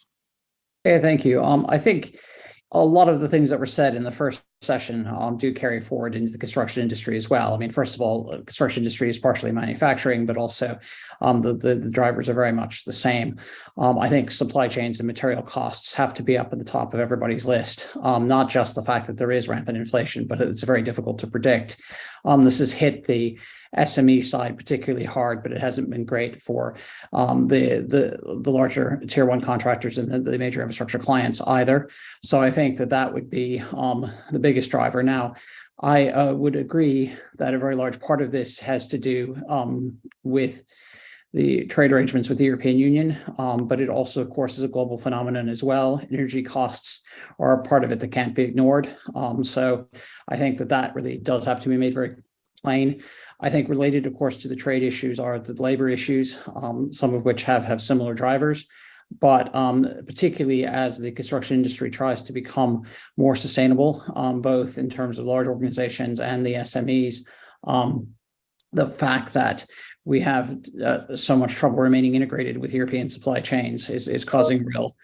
Yeah, thank you. I think a lot of the things that were said in the first session do carry forward into the construction industry as well. I mean, first of all, construction industry is partially manufacturing, but also the drivers are very much the same. I think supply chains and material costs have to be up at the top of everybody's list, not just the fact that there is rampant inflation, but it's very difficult to predict. This has hit the SME side particularly hard, but it hasn't been great for the larger tier one contractors and the major infrastructure clients either. So I think that would be the biggest driver. Now, I would agree that a very large part of this has to do with the trade arrangements with the European Union, but it also, of course, is a global phenomenon as well. Energy costs are a part of it that can't be ignored. So I think that really does have to be made very plain. I think related, of course, to the trade issues are the labor issues, some of which have similar drivers. But particularly as the construction industry tries to become more sustainable, both in terms of large organizations and the SMEs, the fact that we have so much trouble remaining integrated with European supply chains is causing real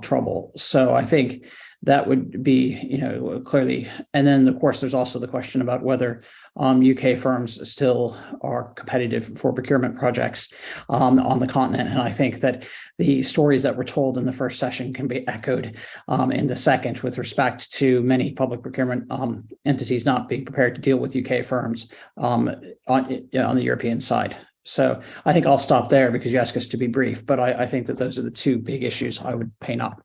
trouble. So I think that would be, clearly. And then, of course, there's also the question about whether UK firms still are competitive for procurement projects on the continent. And I think that the stories that were told in the first session can be echoed in the second with respect to many public procurement entities not being prepared to deal with UK firms on the European side. So I think I'll stop there because you asked us to be brief, but I think that those are the two big issues I would paint up.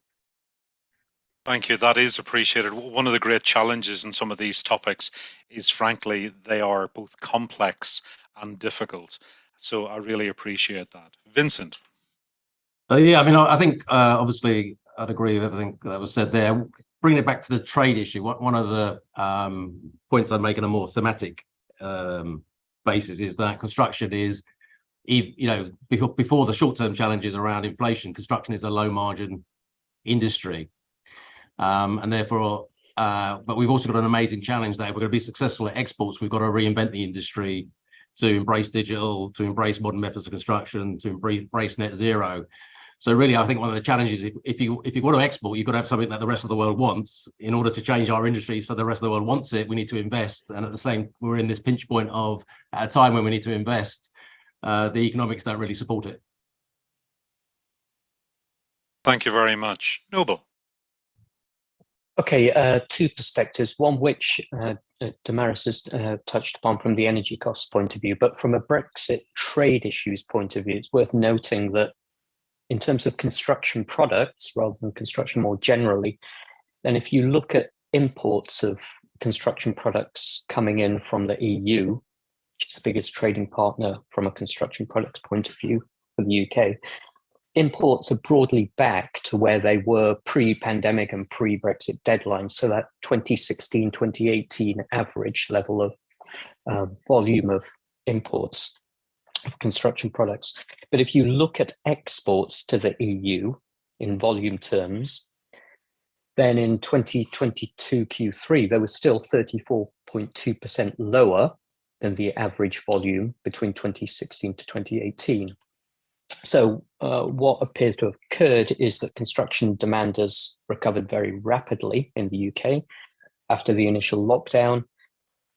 Thank you. That is appreciated. One of the great challenges in some of these topics is, frankly, they are both complex and difficult. So I really appreciate that. Vincent. Yeah, I mean, I think obviously I'd agree with everything that was said there. Bringing it back to the trade issue, one of the points I'd make on a more thematic basis is that construction is, before the short-term challenges around inflation, construction is a low-margin industry. And therefore, but we've also got an amazing challenge there. We're going to be successful at exports. We've got to reinvent the industry to embrace digital, to embrace modern methods of construction, to embrace net zero. So really, I think one of the challenges, if you want to export, you've got to have something that the rest of the world wants. In order to change our industry so the rest of the world wants it, we need to invest. And at the same, we're in this pinch point of, at a time when we need to invest, the economics don't really support it. Thank you very much. Noble. Okay, two perspectives, one which Damaris has touched upon from the energy costs point of view, but from a Brexit trade issues point of view, it's worth noting that in terms of construction products, rather than construction more generally, then if you look at imports of construction products coming in from the EU, which is the biggest trading partner from a construction products point of view for the UK, imports are broadly back to where they were pre-pandemic and pre-Brexit deadlines. So that 2016, 2018 average level of volume of imports of construction products. But if you look at exports to the EU in volume terms, then in 2022 Q3, there was still 34.2% lower than the average volume between 2016 to 2018. So what appears to have occurred is that construction demand has recovered very rapidly in the UK after the initial lockdown.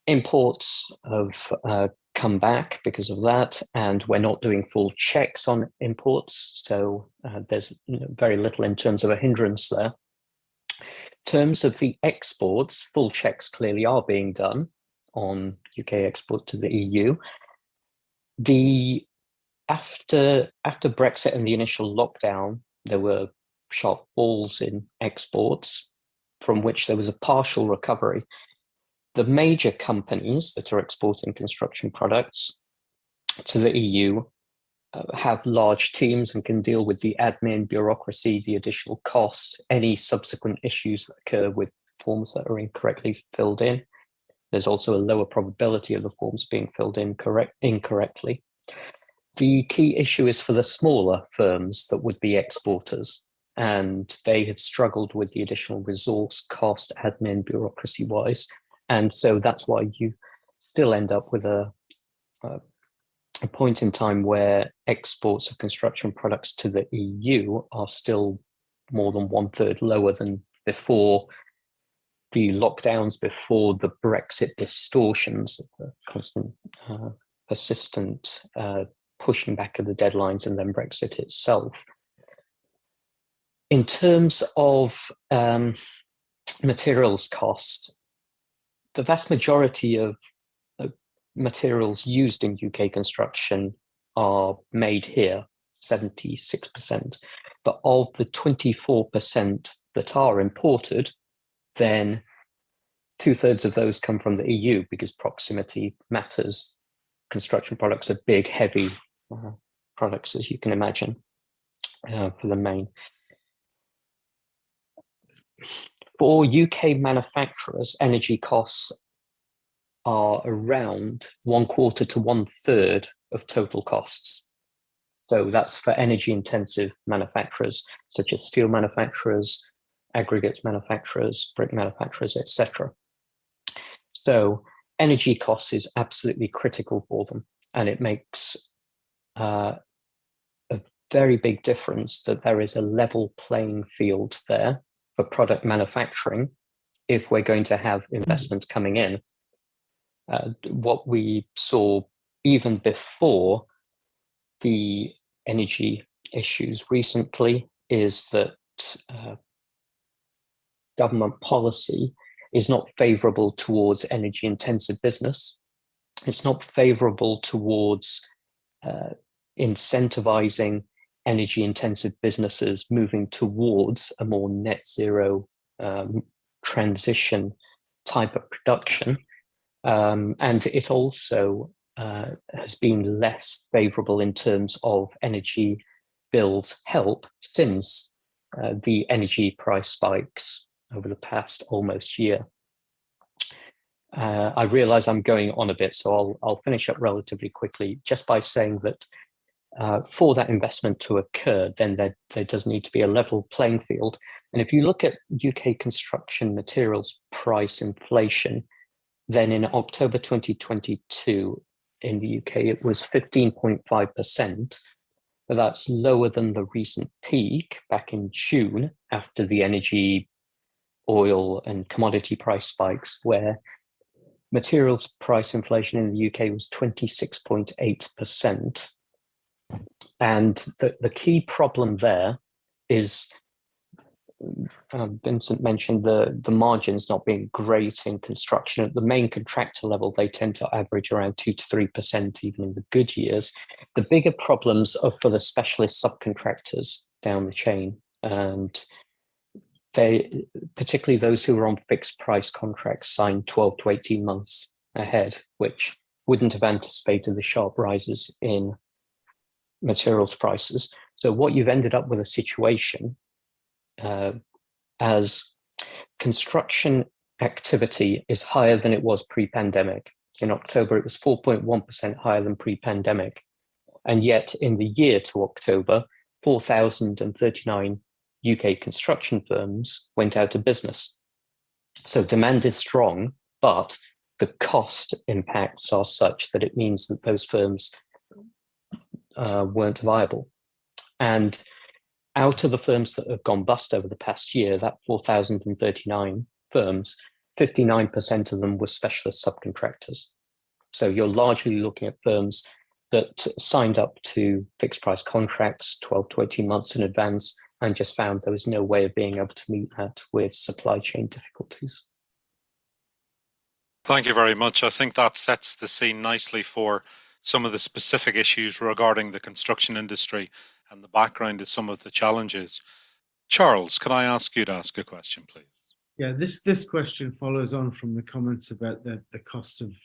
Imports have come back because of that, and we're not doing full checks on imports. So there's very little in terms of a hindrance there. In terms of the exports, full checks clearly are being done on UK export to the EU. After Brexit and the initial lockdown, there were sharp falls in exports from which there was a partial recovery. The major companies that are exporting construction products to the EU have large teams and can deal with the admin, bureaucracy, the additional cost, any subsequent issues that occur with forms that are incorrectly filled in. There's also a lower probability of the forms being filled in incorrectly. The key issue is for the smaller firms that would be exporters, and they have struggled with the additional resource, cost, admin, bureaucracy-wise. And so that's why you still end up with a point in time where exports of construction products to the EU are still more than 1/3 lower than before the lockdowns, before the Brexit distortions, the constant persistent pushing back of the deadlines, and then Brexit itself. In terms of materials costs, the vast majority of materials used in UK construction are made here, 76%. But of the 24% that are imported, then 2/3 of those come from the EU because proximity matters. Construction products are big, heavy products, as you can imagine, for the main. For UK manufacturers, energy costs are around 1/4 to 1/3 of total costs. So that's for energy intensive manufacturers, such as steel manufacturers, aggregates manufacturers, brick manufacturers, etc. So energy costs is absolutely critical for them. And it makes a very big difference that there is a level playing field there for product manufacturing if we're going to have investment coming in. What we saw even before the energy issues recently is that government policy is not favorable towards energy intensive business. It's not favorable towards incentivizing energy intensive businesses moving towards a more net zero transition type of production. And it also has been less favorable in terms of energy bills help since the energy price spikes over the past almost year. I realize I'm going on a bit, so I'll finish up relatively quickly just by saying that for that investment to occur, then there does need to be a level playing field. And if you look at UK construction materials price inflation, then in October 2022 in the UK, it was 15.5%. But that's lower than the recent peak back in June after the energy, oil and commodity price spikes, where materials price inflation in the UK was 26.8%. And the key problem there is, Vincent mentioned the margins not being great in construction. At the main contractor level, they tend to average around 2 to 3%, even in the good years. The bigger problems are for the specialist subcontractors down the chain. And they, particularly those who are on fixed price contracts, signed 12 to 18 months ahead, which wouldn't have anticipated the sharp rises in materials prices. So what you've ended up with a situation as construction activity is higher than it was pre-pandemic. In October, it was 4.1% higher than pre-pandemic. And yet in the year to October, 4,039 UK construction firms went out of business. So demand is strong, but the cost impacts are such that it means that those firms weren't viable. And out of the firms that have gone bust over the past year, that 4,039 firms, 59% of them were specialist subcontractors. So you're largely looking at firms that signed up to fixed price contracts 12 to 18 months in advance and just found there was no way of being able to meet that with supply chain difficulties. Thank you very much. I think that sets the scene nicely for some of the specific issues regarding the construction industry and the background to some of the challenges. Charles, can I ask you to ask a question, please? Yeah, this question follows on from the comments about the cost of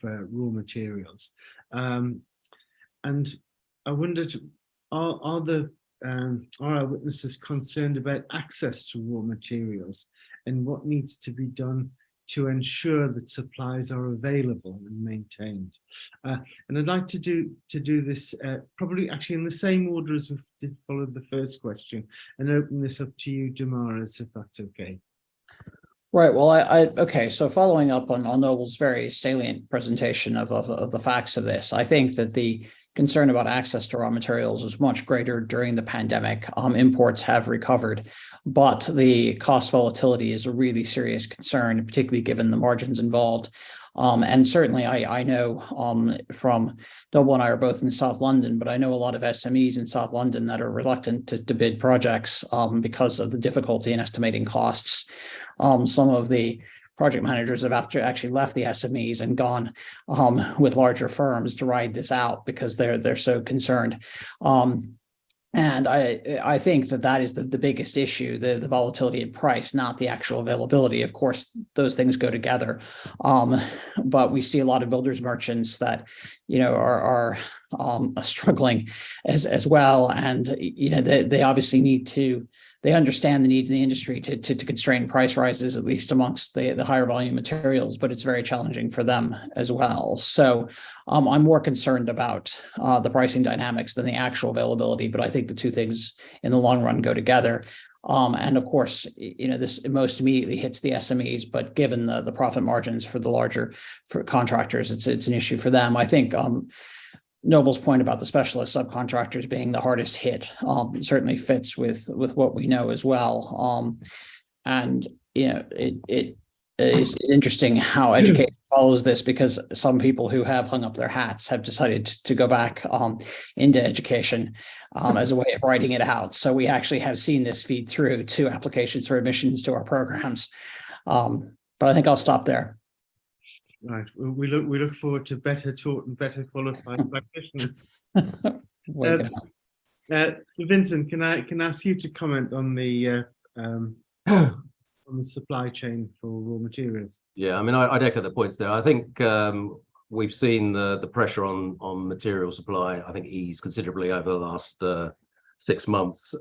raw materials, and I wondered, are our witnesses concerned about access to raw materials and what needs to be done to ensure that supplies are available and maintained? And I'd like to do this probably actually in the same order as we did follow the first question, and open this up to you, Damaris, if that's okay. Right. Well, okay. So following up on Noble's very salient presentation of the facts of this, I think that the concern about access to raw materials was much greater during the pandemic. Imports have recovered, but the cost volatility is a really serious concern, particularly given the margins involved. And certainly I know from Noble and I are both in South London, but I know a lot of SMEs in South London that are reluctant to bid projects because of the difficulty in estimating costs. Some of the project managers have actually left the SMEs and gone with larger firms to ride this out because they're so concerned. And I think that is the biggest issue, the volatility in price, not the actual availability. Of course, those things go together. But we see a lot of builders merchants that, are struggling as well. And, they obviously they understand the need in the industry to constrain price rises, at least amongst the higher volume materials, but it's very challenging for them as well. So I'm more concerned about the pricing dynamics than the actual availability, but I think the two things in the long run go together. And of course, this most immediately hits the SMEs, but given the profit margins for the larger contractors, it's an issue for them. I think Noble's point about the specialist subcontractors being the hardest hit certainly fits with what we know as well. And it is interesting how education follows this, because some people who have hung up their hats have decided to go back into education as a way of writing it out. So we actually have seen this feed through to applications for admissions to our programs. But I think I'll stop there. Right. We look forward to better taught and better qualified practitioners. Vincent, can I ask you to comment on the supply chain for raw materials? Yeah, I mean, I'd echo the points there. I think we've seen the pressure on material supply, I think, ease considerably over the last 6 months.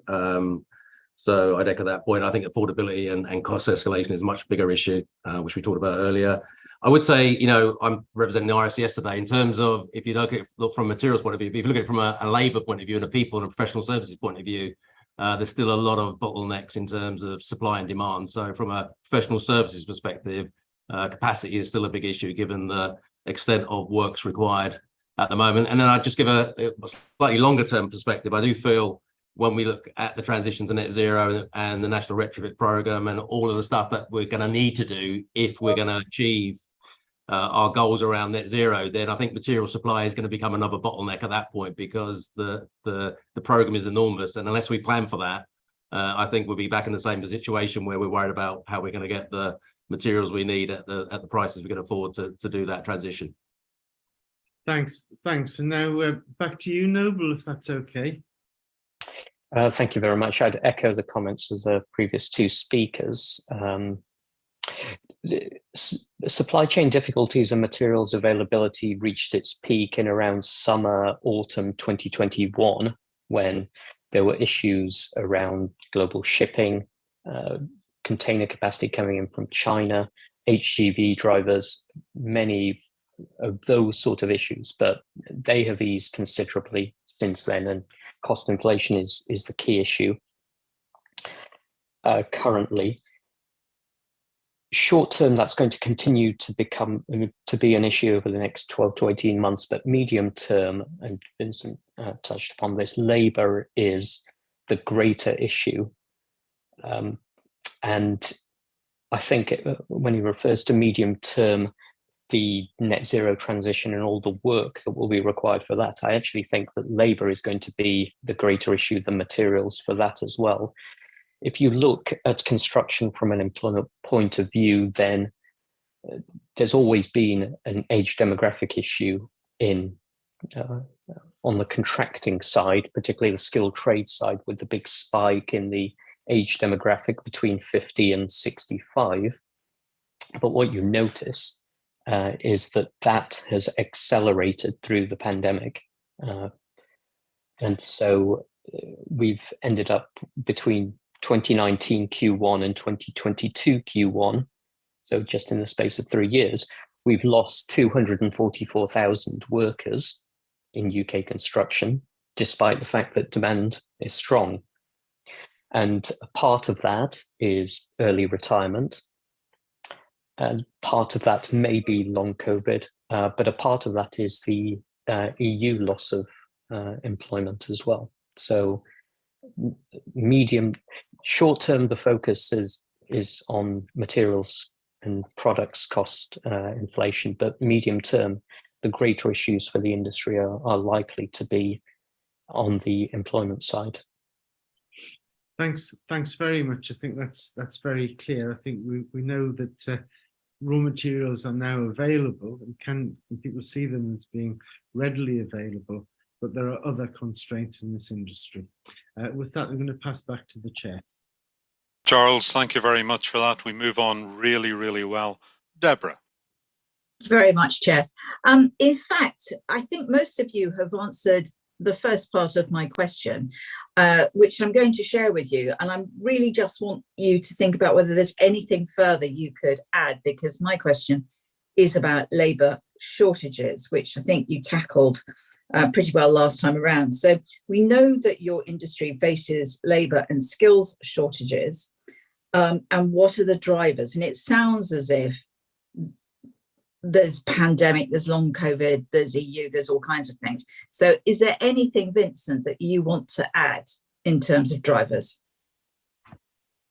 So I'd echo that point. I think affordability and cost escalation is a much bigger issue, which we talked about earlier. I would say, I'm representing the RICS today in terms of, if you look from a materials point of view, if you look at it from a labour point of view and a people and a professional services point of view, there's still a lot of bottlenecks in terms of supply and demand. So from a professional services perspective, capacity is still a big issue given the extent of works required at the moment. And then I'd just give a slightly longer term perspective. I do feel when we look at the transition to net zero and the national retrofit program and all of the stuff that we're going to need to do if we're going to achieve our goals around net zero, then I think material supply is going to become another bottleneck at that point, because the program is enormous, and unless we plan for that, I think we'll be back in the same situation where we're worried about how we're going to get the materials we need at the prices we can afford to do that transition. Thanks. And now back to you, Noble, if that's okay. Thank you very much. I'd echo the comments of the previous two speakers. Supply chain difficulties and materials availability reached its peak in around autumn 2021, when there were issues around global shipping, container capacity coming in from China, HGV drivers, many of those sort of issues, but they have eased considerably since then, and cost inflation is the key issue currently. Short term, that's going to continue to be an issue over the next 12 to 18 months, but medium term, and Vincent touched upon this, labour is the greater issue. And I think when he refers to medium term, the net zero transition and all the work that will be required for that, I actually think that labour is going to be the greater issue than materials for that as well. If you look at construction from an employment point of view, then there's always been an age demographic issue on the contracting side, particularly the skilled trade side, with the big spike in the age demographic between 50 and 65. But what you notice is that has accelerated through the pandemic. And so we've ended up between 2019 Q1 and 2022 Q1, so just in the space of 3 years, we've lost 244,000 workers in UK construction, despite the fact that demand is strong. And a part of that is early retirement. And part of that may be long COVID, but a part of that is the EU loss of employment as well. So short term, the focus is on materials and products cost inflation, but medium term, the greater issues for the industry are likely to be on the employment side. Thanks very much. I think that's very clear. I think we know that raw materials are now available and people see them as being readily available, but there are other constraints in this industry. With that, I'm going to pass back to the chair. Charles, thank you very much for that. We move on really, really well. Deborah. Thank you very much, Chair. In fact, I think most of you have answered the first part of my question, which I'm going to share with you. And I really just want you to think about whether there's anything further you could add, because my question is about labour shortages, which I think you tackled pretty well last time around. So we know that your industry faces labour and skills shortages. And what are the drivers? And it sounds as if there's pandemic, there's long COVID, there's EU, there's all kinds of things. So is there anything, Vincent, that you want to add in terms of drivers?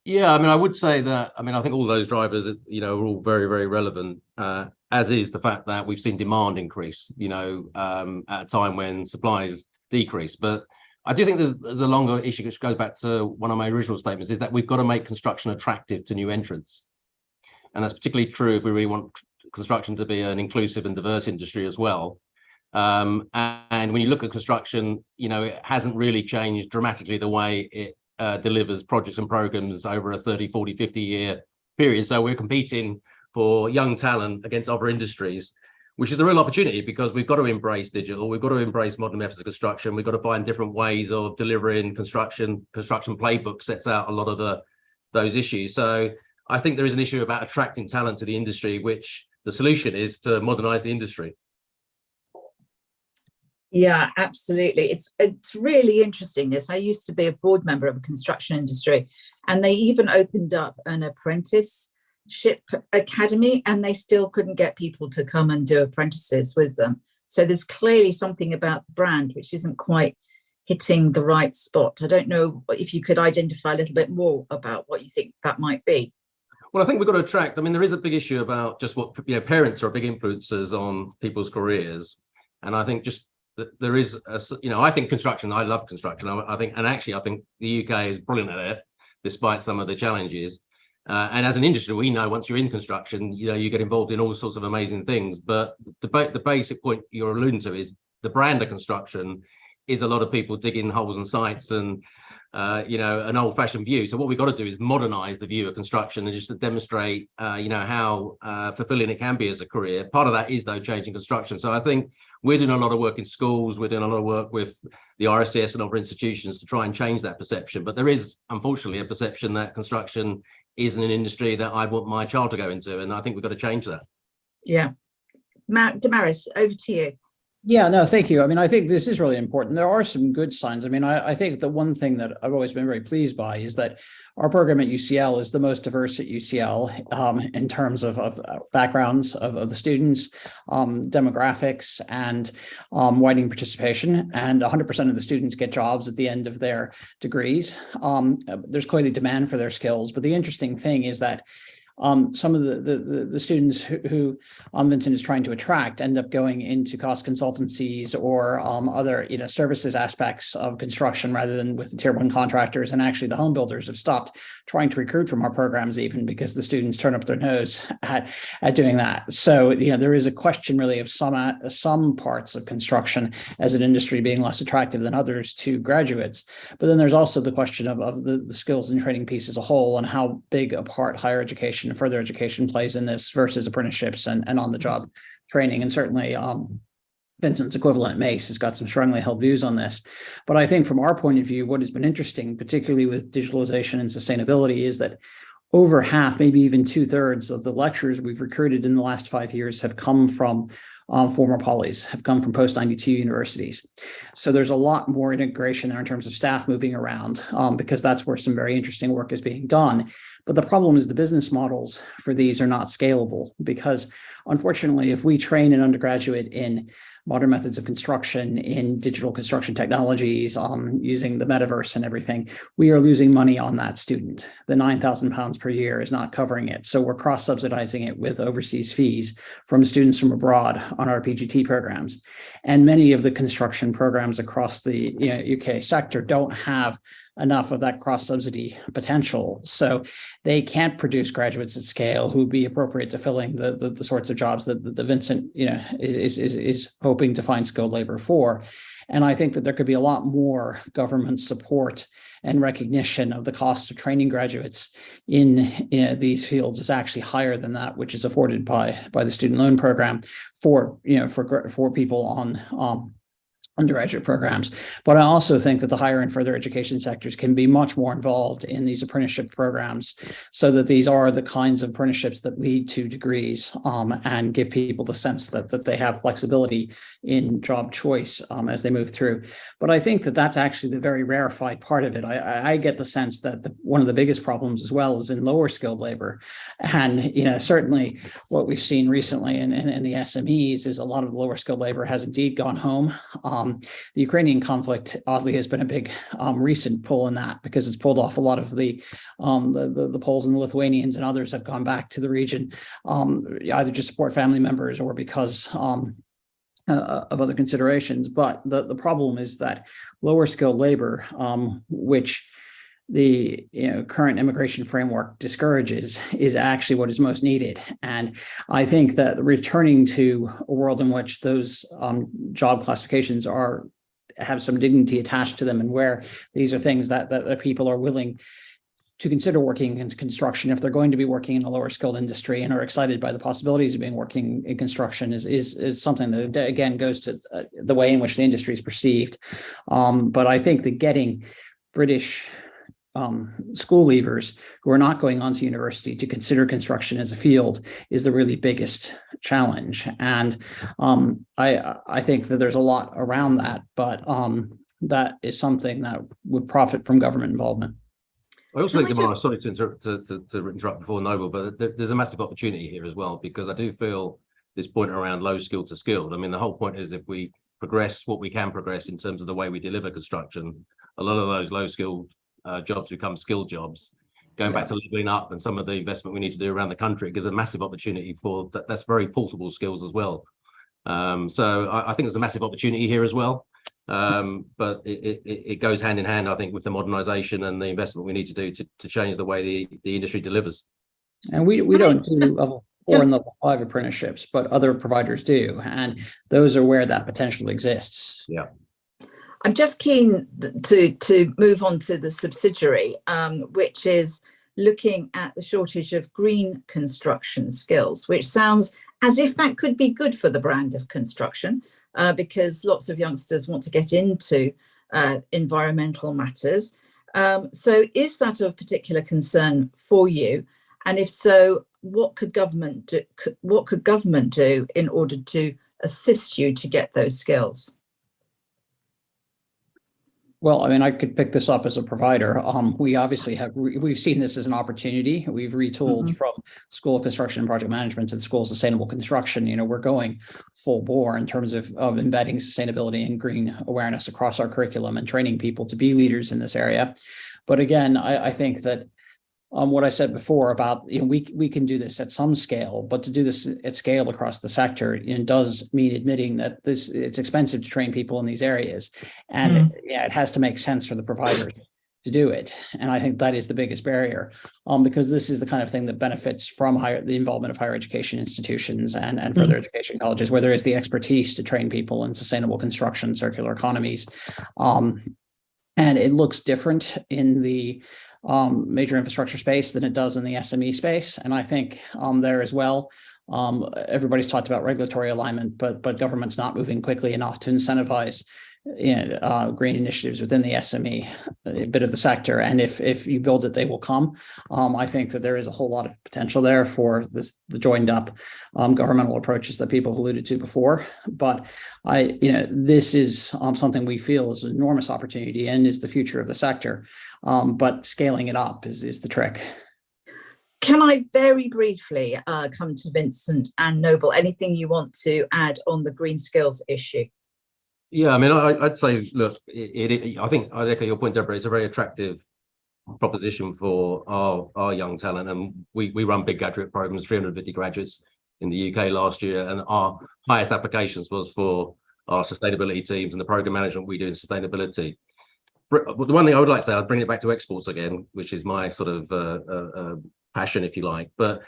Yeah, I mean, I would say that, I mean, I think all those drivers, you know, are all very, very relevant, as is the fact that we've seen demand increase, you know, at a time when supplies decrease. But I do think there's a longer issue which goes back to one of my original statements, is that we've got to make construction attractive to new entrants. And that's particularly true if we really want construction to be an inclusive and diverse industry as well. And when you look at construction, you know, it hasn't really changed dramatically the way it delivers projects and programs over a 30, 40, 50 year period. So we're competing for young talent against other industries, which is the real opportunity, because we've got to embrace digital, we've got to embrace modern methods of construction, we've got to find different ways of delivering construction. Construction Playbook sets out a lot of those issues. So I think there is an issue about attracting talent to the industry, which the solution is to modernize the industry. Yeah, absolutely. It's really interesting this. I used to be a board member of a construction industry, and they even opened up an apprenticeship academy, and they still couldn't get people to come and do apprentices with them. So there's clearly something about the brand which isn't quite hitting the right spot. I don't know if you could identify a little bit more about what you think that might be. Well, I think we've got to attract, I mean, there is a big issue about just what, you know, parents are big influencers on people's careers. And I think just that there is, you know, I think construction, I love construction. I think the UK is brilliant at it, despite some of the challenges. And as an industry, we know once you're in construction, you know, you get involved in all sorts of amazing things. But the basic point you're alluding to is the brand of construction is a lot of people digging holes and sites and, you know, an old-fashioned view. So what we've got to do is modernize the view of construction and just to demonstrate, you know, how fulfilling it can be as a career. Part of that is, though, changing construction. So I think we're doing a lot of work in schools. We're doing a lot of work with the RSCS and other institutions to try and change that perception. But there is, unfortunately, a perception that construction isn't an industry that I want my child to go into. And I think we've got to change that. Yeah. Damaris, over to you. Yeah, no, thank you. I mean, I think this is really important. There are some good signs. I mean, I think the one thing that I've always been very pleased by is that our program at UCL is the most diverse at UCL in terms of backgrounds of the students, demographics, and widening participation. And 100% of the students get jobs at the end of their degrees. There's clearly demand for their skills. But the interesting thing is that some of the students who Vincent is trying to attract end up going into cost consultancies or other services aspects of construction rather than with the tier one contractors. And actually the home builders have stopped trying to recruit from our programs even because the students turn up their nose at doing that. So there is a question really of some parts of construction as an industry being less attractive than others to graduates. But then there's also the question of the skills and training piece as a whole and how big a part higher education and further education plays in this versus apprenticeships and on-the-job training. And certainly Vincent's equivalent at Mace has got some strongly held views on this. But I think from our point of view, what has been interesting, particularly with digitalization and sustainability, is that over half, maybe even 2/3 of the lecturers we've recruited in the last 5 years have come from former polys, have come from post-92 universities. So there's a lot more integration there in terms of staff moving around because that's where some very interesting work is being done. But the problem is the business models for these are not scalable because unfortunately, if we train an undergraduate in modern methods of construction, in digital construction technologies, using the metaverse and everything, we are losing money on that student. The £9,000 per year is not covering it. So we're cross-subsidizing it with overseas fees from students from abroad on our PGT programs. And many of the construction programs across the UK sector don't have enough of that cross-subsidy potential. So they can't produce graduates at scale who would be appropriate to filling the sorts of jobs that Vincent is hoping to find skilled labor for. And I think that there could be a lot more government support and recognition of the cost of training graduates in these fields is actually higher than that, which is afforded by the student loan program for people on undergraduate programs. But I also think that the higher and further education sectors can be much more involved in these apprenticeship programs so that these are the kinds of apprenticeships that lead to degrees and give people the sense that they have flexibility in job choice as they move through. But I think that that's actually the very rarefied part of it. I get the sense that one of the biggest problems as well is in lower skilled labor. And certainly what we've seen recently in the SMEs is a lot of the lower skilled labor has indeed gone home. The Ukrainian conflict oddly has been a big recent pull in that because it's pulled off a lot of the Poles and the Lithuanians and others have gone back to the region either to support family members or because of other considerations. But the problem is that lower skilled labor, which the current immigration framework discourages, is actually what is most needed. And I think that returning to a world in which those job classifications have some dignity attached to them and where these are things that people are willing to consider working in construction if they're going to be working in a lower skilled industry and are excited by the possibilities of being working in construction is something that again goes to the way in which the industry is perceived. But I think that getting British school leavers who are not going on to university to consider construction as a field is the really biggest challenge. And I think that there's a lot around that, but that is something that would profit from government involvement. I also think, sorry to interrupt before Noble, but there's a massive opportunity here as well, because I do feel this point around low skilled to skilled. I mean, the whole point is if we progress what we can progress in terms of the way we deliver construction, a lot of those low skilled jobs become skilled jobs. Going back to leveling up and some of the investment we need to do around the country, it gives a massive opportunity for that's very portable skills as well. So I think there's a massive opportunity here as well. But it goes hand in hand, I think, with the modernisation and the investment we need to do to change the way the industry delivers. And we don't do level 4 and level 5 apprenticeships, but other providers do, and those are where that potential exists. Yeah. I'm just keen to move on to the subsidiary, which is looking at the shortage of green construction skills, which sounds as if that could be good for the brand of construction, because lots of youngsters want to get into environmental matters. So is that of particular concern for you? And if so, what could government do in order to assist you to get those skills? Well, I mean, I could pick this up as a provider. We obviously we've seen this as an opportunity. We've retooled from School of Construction and Project Management to the School of Sustainable Construction. We're going full bore in terms of embedding sustainability and green awareness across our curriculum and training people to be leaders in this area. But again, I think that what I said before about, we can do this at some scale, but to do this at scale across the sector, does mean admitting that it's expensive to train people in these areas, and it has to make sense for the providers to do it. And I think that is the biggest barrier, because this is the kind of thing that benefits from the involvement of higher education institutions and further education colleges, where there is the expertise to train people in sustainable construction, circular economies. And it looks different in the major infrastructure space than it does in the SME space. And I think there as well, everybody's talked about regulatory alignment, but government's not moving quickly enough to incentivize green initiatives within the SME bit of the sector. And if you build it, they will come. I think that there is a whole lot of potential there for the joined up governmental approaches that people have alluded to before. But this is something we feel is an enormous opportunity and is the future of the sector. But scaling it up is the trick. Can I very briefly come to Vincent and Noble? Anything you want to add on the green skills issue? Yeah, I mean, I'd say, look, I think I'd echo your point, Deborah. It's a very attractive proposition for our young talent, and we run big graduate programs, 350 graduates in the UK last year, and our highest applications was for our sustainability teams and the program management we do in sustainability. But the one thing I would like to say, I'd bring it back to exports again, which is my sort of passion, if you like. But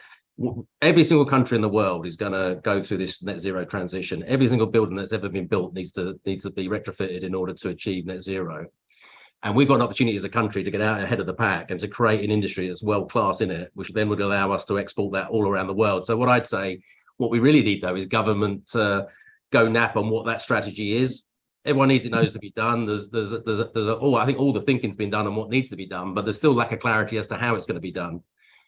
every single country in the world is going to go through this net zero transition. Every single building that's ever been built needs to be retrofitted in order to achieve net zero. And we've got an opportunity as a country to get out ahead of the pack and to create an industry that's world class in it, which then would allow us to export that all around the world. So what I'd say, what we really need though is government to go nap on what that strategy is. Everyone needs to know to be done. I think all the thinking's been done on what needs to be done, but there's still lack of clarity as to how it's going to be done.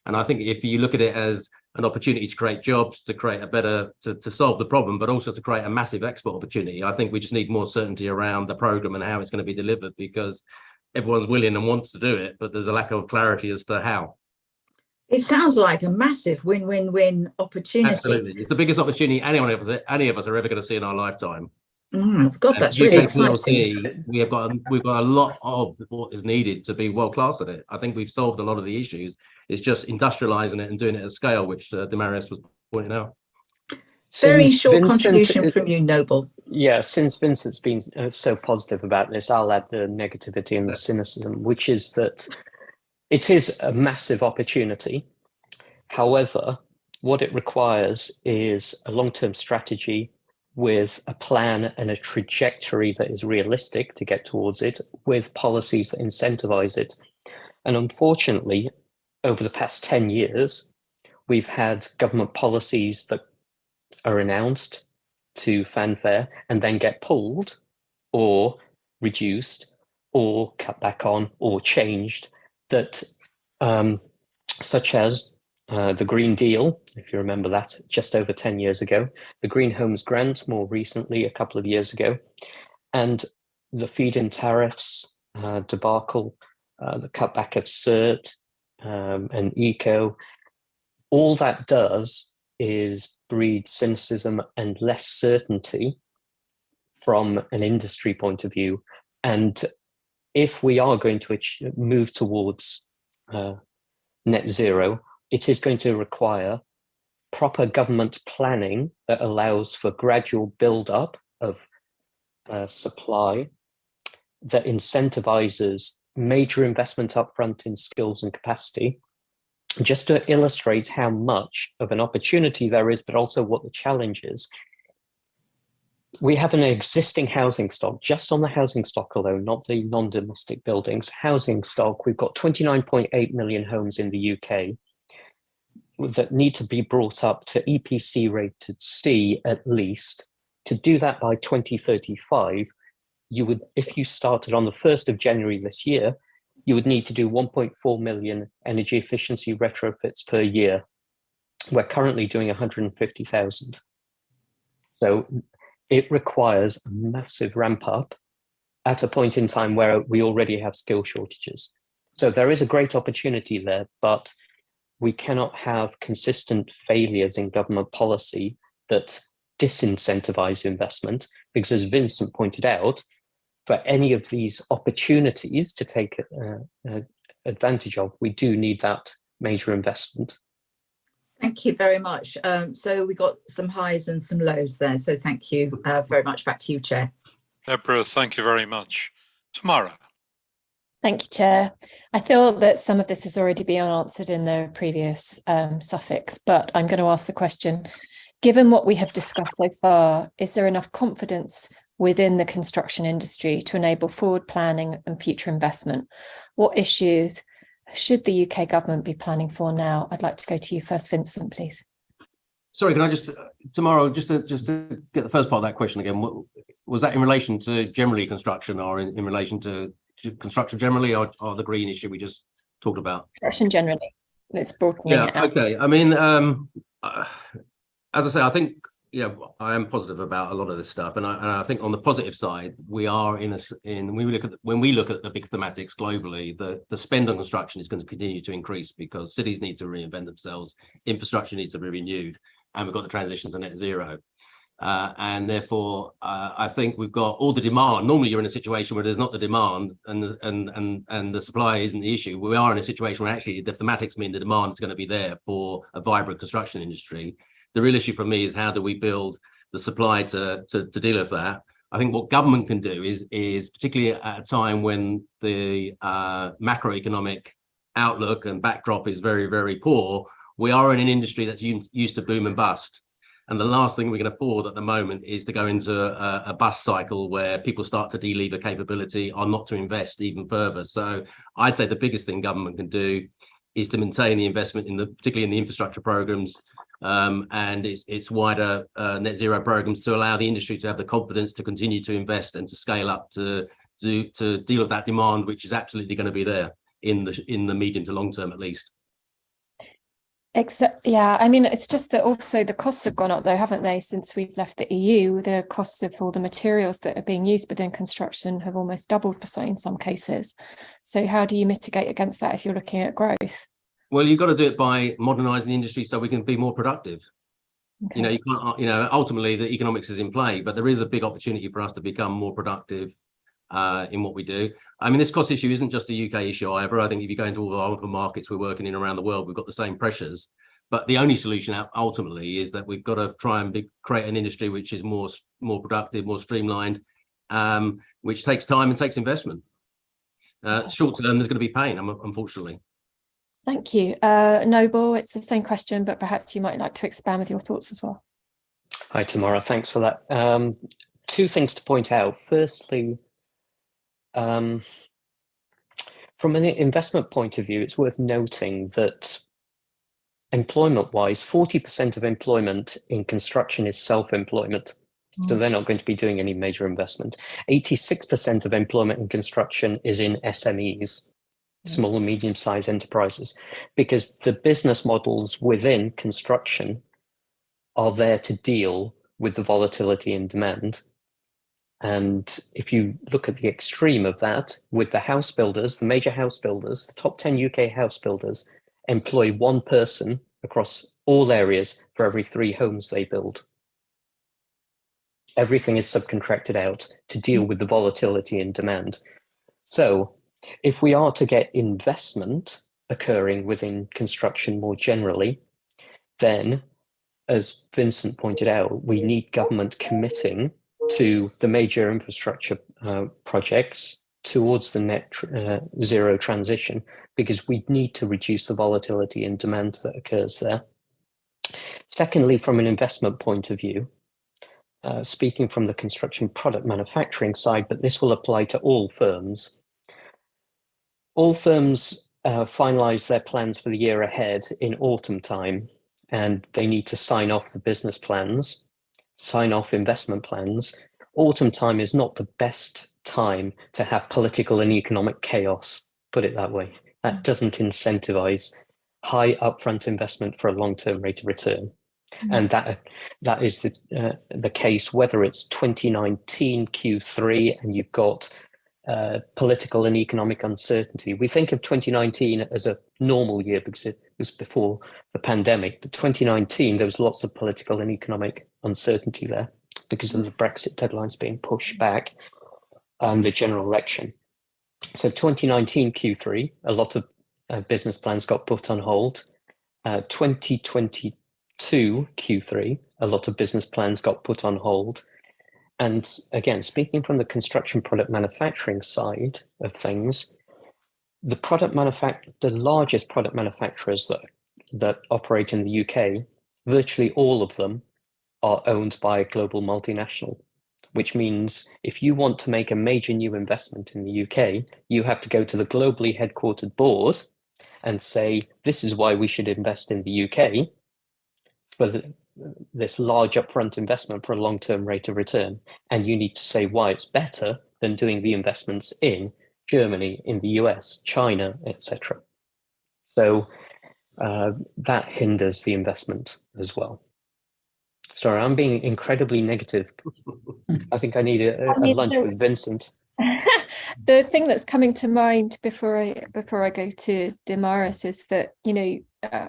And I think if you look at it as an opportunity to create jobs, to create to solve the problem, but also to create a massive export opportunity, I think we just need more certainty around the program and how it's going to be delivered, because everyone's willing and wants to do it, but there's a lack of clarity as to how. It sounds like a massive win-win-win opportunity. Absolutely, it's the biggest opportunity any of us are ever going to see in our lifetime. God, that's really exciting. We've got a lot of what is needed to be world class at it. I think we've solved a lot of the issues. It's just industrializing it and doing it at scale, which Damaris was pointing out. Very short contribution from you, Noble. Yeah, since Vincent's been so positive about this, I'll add the negativity and the cynicism, which is that it is a massive opportunity. However, what it requires is a long-term strategy with a plan and a trajectory that is realistic to get towards it, with policies that incentivize it. And unfortunately, over the past 10 years, we've had government policies that are announced to fanfare and then get pulled or reduced or cut back on or changed, that such as the Green Deal, if you remember that, just over 10 years ago, the Green Homes Grant more recently, a couple of years ago, and the feed-in tariffs debacle, the cutback of CERT and ECO. All that does is breed cynicism and less certainty from an industry point of view. And if we are going to move towards net zero, it is going to require proper government planning that allows for gradual build-up of supply, that incentivizes major investment upfront in skills and capacity, just to illustrate how much of an opportunity there is, but also what the challenge is. We have an existing housing stock, just on the housing stock alone, not the non-domestic buildings. Housing stock, we've got 29.8 million homes in the UK that need to be brought up to EPC rated C at least. To do that by 2035, you would, if you started on the 1st of January this year, you would need to do 1.4 million energy efficiency retrofits per year. We're currently doing 150,000. So it requires a massive ramp up at a point in time where we already have skill shortages. So there is a great opportunity there, but we cannot have consistent failures in government policy that disincentivize investment, because as Vincent pointed out, for any of these opportunities to take advantage of, we do need that major investment. Thank you very much. So we got some highs and some lows there. So thank you very much. Back to you, Chair. Deborah, thank you very much. Tamara. Thank you, Chair. I feel that some of this has already been answered in the previous suffix, but I'm going to ask the question, given what we have discussed so far, is there enough confidence within the construction industry to enable forward planning and future investment? What issues should the UK government be planning for now? I'd like to go to you first, Vincent, please. Sorry, can I just, tomorrow, just to get the first part of that question again, was that in relation to generally construction or in relation to construction generally, or the green issue we just talked about? Construction generally. Let's broaden it out. Okay. I mean, as I say, I think, I am positive about a lot of this stuff, and I think on the positive side, we are when we look at the big thematics globally, the spend on construction is going to continue to increase because cities need to reinvent themselves, infrastructure needs to be renewed, and we've got the transition to net zero. And therefore, I think we've got all the demand. Normally, you're in a situation where there's not the demand and the supply isn't the issue. We are in a situation where actually the thematics mean the demand is going to be there for a vibrant construction industry. The real issue for me is how do we build the supply to deal with that. I think what government can do is particularly at a time when the macroeconomic outlook and backdrop is very, very poor. We are in an industry that's used to boom and bust. And the last thing we can afford at the moment is to go into a bust cycle where people start to delever capability or not to invest even further. So I'd say the biggest thing government can do is to maintain the investment particularly in the infrastructure programs and its wider net zero programs to allow the industry to have the confidence to continue to invest and to scale up to deal with that demand, which is absolutely going to be there in the medium to long term at least. I mean, it's just that also the costs have gone up though, haven't they, since we've left the EU? The costs of all the materials that are being used within construction have almost doubled in some cases. So how do you mitigate against that if you're looking at growth? Well, you've got to do it by modernising the industry so we can be more productive. Okay. You can't, ultimately the economics is in play, but there is a big opportunity for us to become more productive in what we do. I mean, this cost issue isn't just a UK issue either. I think if you go into all the other markets we're working in around the world, we've got the same pressures. But the only solution ultimately is that we've got to try and create an industry which is more productive, more streamlined, which takes time and takes investment. Short term, there's going to be pain, unfortunately. Thank you. Noble, it's the same question, but perhaps you might like to expand with your thoughts as well. Hi, Tamara. Thanks for that. Two things to point out. Firstly, from an investment point of view, it's worth noting that employment-wise, 40% of employment in construction is self-employment. So they're not going to be doing any major investment. 86% of employment in construction is in SMEs, small and medium-sized enterprises, because the business models within construction are there to deal with the volatility in demand. And if you look at the extreme of that, with the house builders, the major house builders, the top 10 UK house builders employ one person across all areas for every 3 homes they build. Everything is subcontracted out to deal with the volatility in demand. So if we are to get investment occurring within construction more generally, then, as Vincent pointed out, we need government committing to the major infrastructure projects towards the net zero transition, because we need to reduce the volatility in demand that occurs there. Secondly, from an investment point of view, speaking from the construction product manufacturing side, but this will apply to all firms. All firms finalise their plans for the year ahead in autumn time, and they need to sign off the business plans, sign off investment plans. Autumn time is not the best time to have political and economic chaos, put it that way. That doesn't incentivize high upfront investment for a long-term rate of return. And that is the case, whether it's 2019 Q3 and you've got political and economic uncertainty. We think of 2019 as a normal year because it was before the pandemic, but 2019, there was lots of political and economic uncertainty there because of the Brexit deadlines being pushed back and the general election. So 2019 Q3, a lot of business plans got put on hold. 2022 Q3, a lot of business plans got put on hold. And again, speaking from the construction product manufacturing side of things, the largest product manufacturers that operate in the UK, virtually all of them are owned by a global multinational, which means if you want to make a major new investment in the UK, you have to go to the globally headquartered board and say, this is why we should invest in the UK for this large upfront investment for a long-term rate of return. And you need to say why it's better than doing the investments in Germany, in the US, China, etc. So that hinders the investment as well. Sorry, I'm being incredibly negative. I think I need a lunch with Vincent. The thing that's coming to mind before I go to Damaris is that, you know,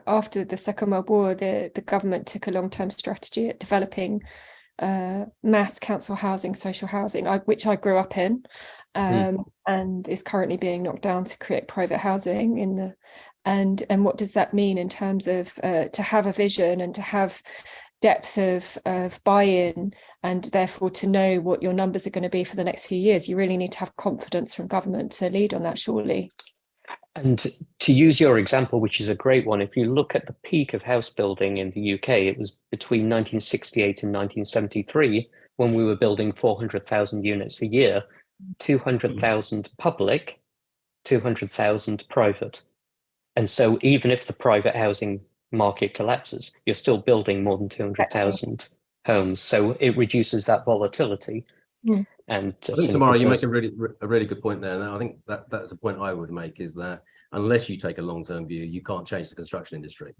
after the Second World War, the government took a long-term strategy at developing mass council housing, social housing, which I grew up in, and is currently being knocked down to create private housing in the. And what does that mean in terms of to have a vision and to have depth of buy-in, and therefore to know what your numbers are going to be for the next few years? You really need to have confidence from government to lead on that, surely. And to use your example, which is a great one, if you look at the peak of house building in the UK, it was between 1968 and 1973, when we were building 400,000 units a year, 200,000 public, 200,000 private. And so even if the private housing market collapses, you're still building more than 200,000 homes. So it reduces that volatility. And I think, Tamara, you make a really good point there. And I think that's a point I would make, is that unless you take a long-term view, you can't change the construction industry.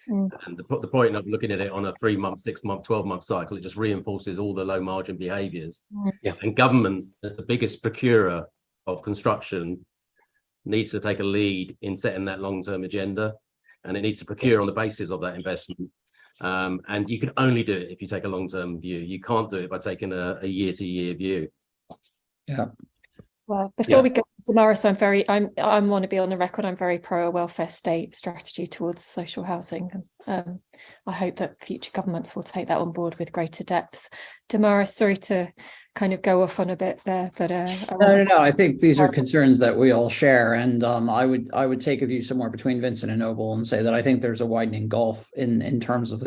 And the point of looking at it on a 3-month, 6-month, 12-month cycle, it just reinforces all the low margin behaviours. And government, as the biggest procurer of construction, needs to take a lead in setting that long-term agenda, and it needs to procure on the basis of that investment. And you can only do it if you take a long-term view. You can't do it by taking a year-to-year view. Yeah. Well, before we go to Damaris, I want to be on the record. I'm very pro a welfare state strategy towards social housing. I hope that future governments will take that on board with greater depth. Damaris, sorry to kind of go off on a bit there, but no. I think these are concerns that we all share, and I would take a view somewhere between Vincent and Noble and say that I think there's a widening gulf in terms of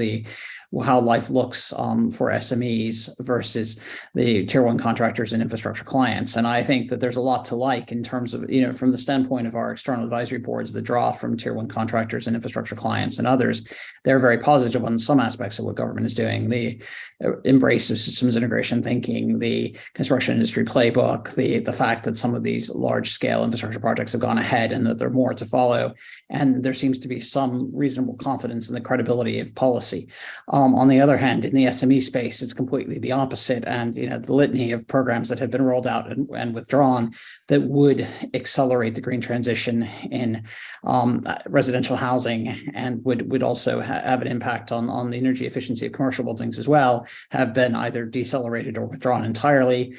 how life looks for SMEs versus the tier 1 contractors and infrastructure clients. And I think that there's a lot to like in terms of, you know, from the standpoint of our external advisory boards, the draw from tier 1 contractors and infrastructure clients and others, they're very positive on some aspects of what government is doing. The embrace of systems integration thinking, the construction industry playbook, the fact that some of these large scale infrastructure projects have gone ahead and that there are more to follow. And there seems to be some reasonable confidence in the credibility of policy. On the other hand, in the SME space, it's completely the opposite. And, you know, the litany of programs that have been rolled out and withdrawn that would accelerate the green transition in residential housing and would also have an impact on the energy efficiency of commercial buildings as well, have been either decelerated or withdrawn entirely.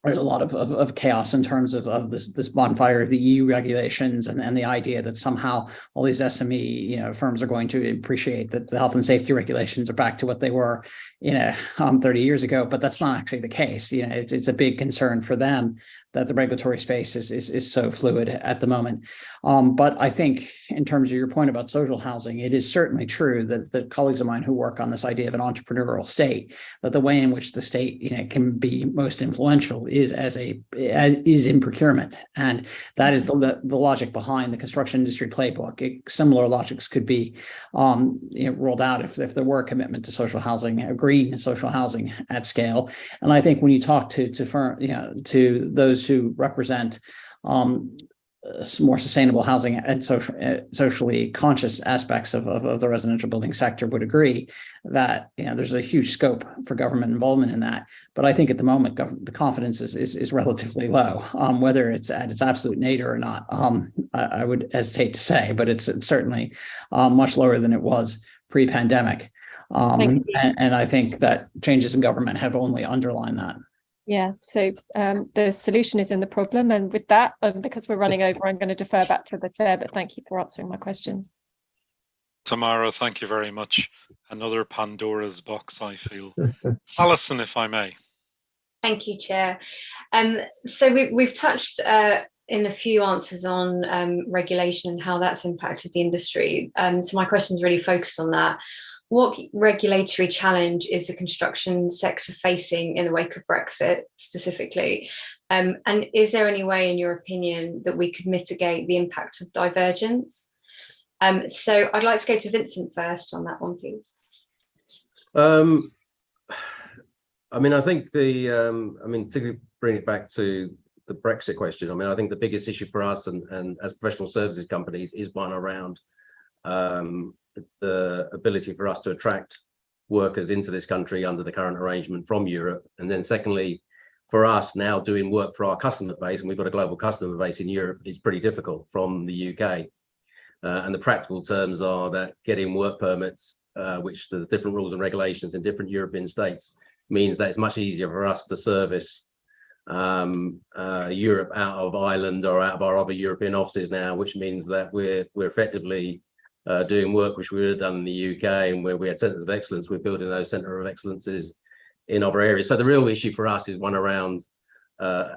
There's a lot of chaos in terms of this bonfire of the EU regulations and the idea that somehow all these SME firms are going to appreciate that the health and safety regulations are back to what they were 30 years ago, but that's not actually the case. It's a big concern for them that the regulatory space is so fluid at the moment. But I think in terms of your point about social housing, it is certainly true that the colleagues of mine who work on this idea of an entrepreneurial state, that the way in which the state can be most influential is in procurement, and that is the logic behind the construction industry playbook. Similar logics could be rolled out if there were a commitment to social housing, green social housing at scale. And I think when you talk to those who represent more sustainable housing and socially conscious aspects of the residential building sector would agree that there's a huge scope for government involvement in that. But I think at the moment the confidence is relatively low. Whether it's at its absolute nadir or not, I would hesitate to say, but it's certainly much lower than it was pre-pandemic. And I think that changes in government have only underlined that. Yeah, so the solution is in the problem. And with that, because we're running over, I'm going to defer back to the chair, but thank you for answering my questions. Tamara, thank you very much. Another Pandora's box, I feel. Alison, if I may. Thank you, Chair. So we've touched in a few answers on regulation and how that's impacted the industry. So my question is really focused on that. What regulatory challenge is the construction sector facing in the wake of Brexit specifically? And is there any way, in your opinion, that we could mitigate the impact of divergence? So I'd like to go to Vincent first on that one, please. I mean, I think to bring it back to the Brexit question, I mean, I think the biggest issue for us and as professional services companies is one around the ability for us to attract workers into this country under the current arrangement from Europe. And then secondly, for us now doing work for our customer base, and we've got a global customer base in Europe, is pretty difficult from the UK. And the practical terms are that getting work permits, which there's different rules and regulations in different European states, means that it's much easier for us to service Europe out of Ireland or out of our other European offices now, which means that we're effectively doing work which we would have done in the UK, and where we had centres of excellence, we're building those centres of excellences in other areas. So the real issue for us is one around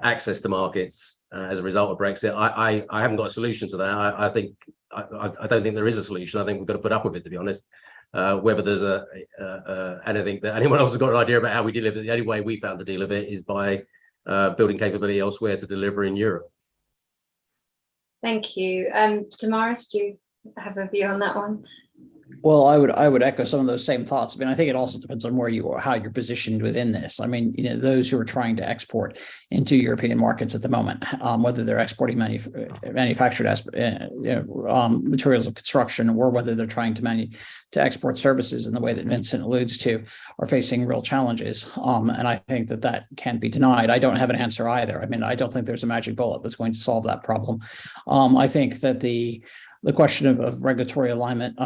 access to markets as a result of Brexit. I haven't got a solution to that. I don't think there is a solution. I think we've got to put up with it, to be honest. Whether there's anything that anyone else has got an idea about how we deal with it, the only way we found to deal with it is by building capability elsewhere to deliver in Europe. Thank you. Damaris, do you have a view on that one? Well, I would echo some of those same thoughts. I mean, I think it also depends on where you are, how you're positioned within this. I mean, those who are trying to export into European markets at the moment, whether they're exporting manufactured materials of construction, or whether they're trying to export services in the way that Vincent alludes to, are facing real challenges. And I think that can't be denied. I don't have an answer either. I mean, I don't think there's a magic bullet that's going to solve that problem. I think that the question of regulatory alignment,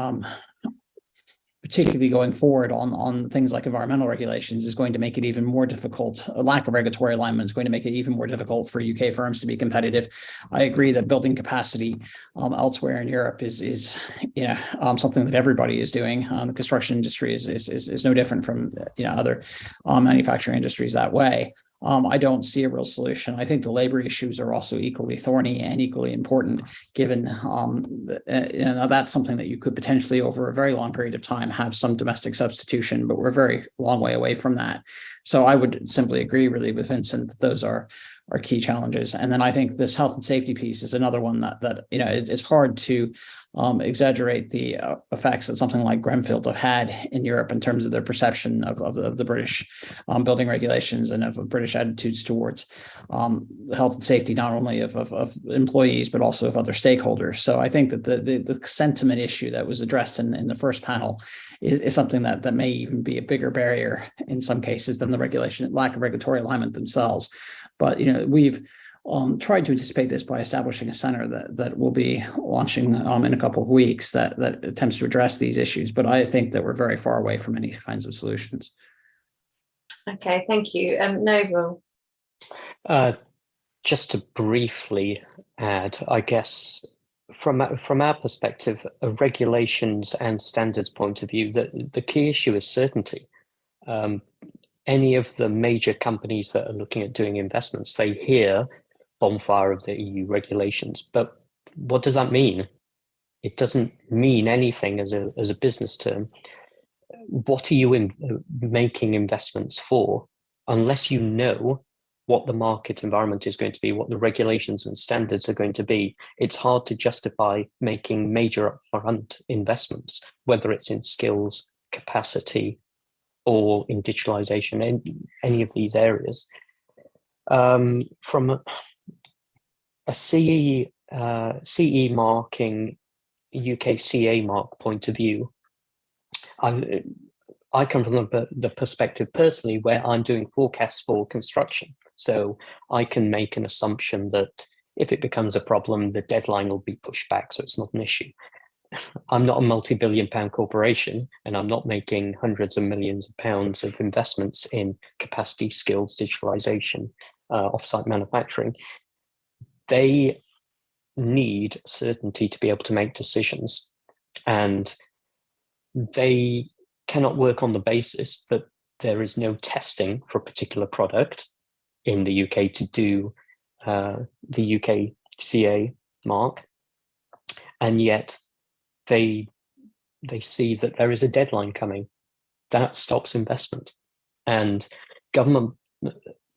particularly going forward on things like environmental regulations, is going to make it even more difficult. A lack of regulatory alignment is going to make it even more difficult for UK firms to be competitive. I agree that building capacity elsewhere in Europe is something that everybody is doing. The construction industry is no different from other manufacturing industries that way. I don't see a real solution. I think the labor issues are also equally thorny and equally important, given that's something that you could potentially, over a very long period of time, have some domestic substitution, but we're a very long way away from that. So I would simply agree really with Vincent that those are key challenges. And then I think this health and safety piece is another one that it's hard to exaggerate the effects that something like Grenfell have had in Europe in terms of their perception of the British building regulations and of British attitudes towards health and safety, not only of employees, but also of other stakeholders. So I think that the sentiment issue that was addressed in the first panel is something that may even be a bigger barrier in some cases than the lack of regulatory alignment themselves. But we've tried to anticipate this by establishing a center that will be launching in a couple of weeks that attempts to address these issues. But I think that we're very far away from any kinds of solutions. Okay, thank you. Noble. Just to briefly add, I guess from our perspective, regulations and standards point of view, the key issue is certainty. Any of the major companies that are looking at doing investments, they hear bonfire of the EU regulations, but what does that mean? It doesn't mean anything as a business term. What are you making investments for, unless you know what the market environment is going to be, what the regulations and standards are going to be? It's hard to justify making major upfront investments, whether it's in skills, capacity, or in digitalization, in any of these areas. From a CE marking, UK CA mark point of view, I come from the perspective personally where I'm doing forecasts for construction. So I can make an assumption that if it becomes a problem, the deadline will be pushed back, so it's not an issue. I'm not a multi-billion pound corporation, and I'm not making hundreds of millions of pounds of investments in capacity, skills, digitalization, offsite manufacturing. They need certainty to be able to make decisions, and they cannot work on the basis that there is no testing for a particular product in the UK to do the UK CA mark, and yet they see that there is a deadline coming. That stops investment. And government,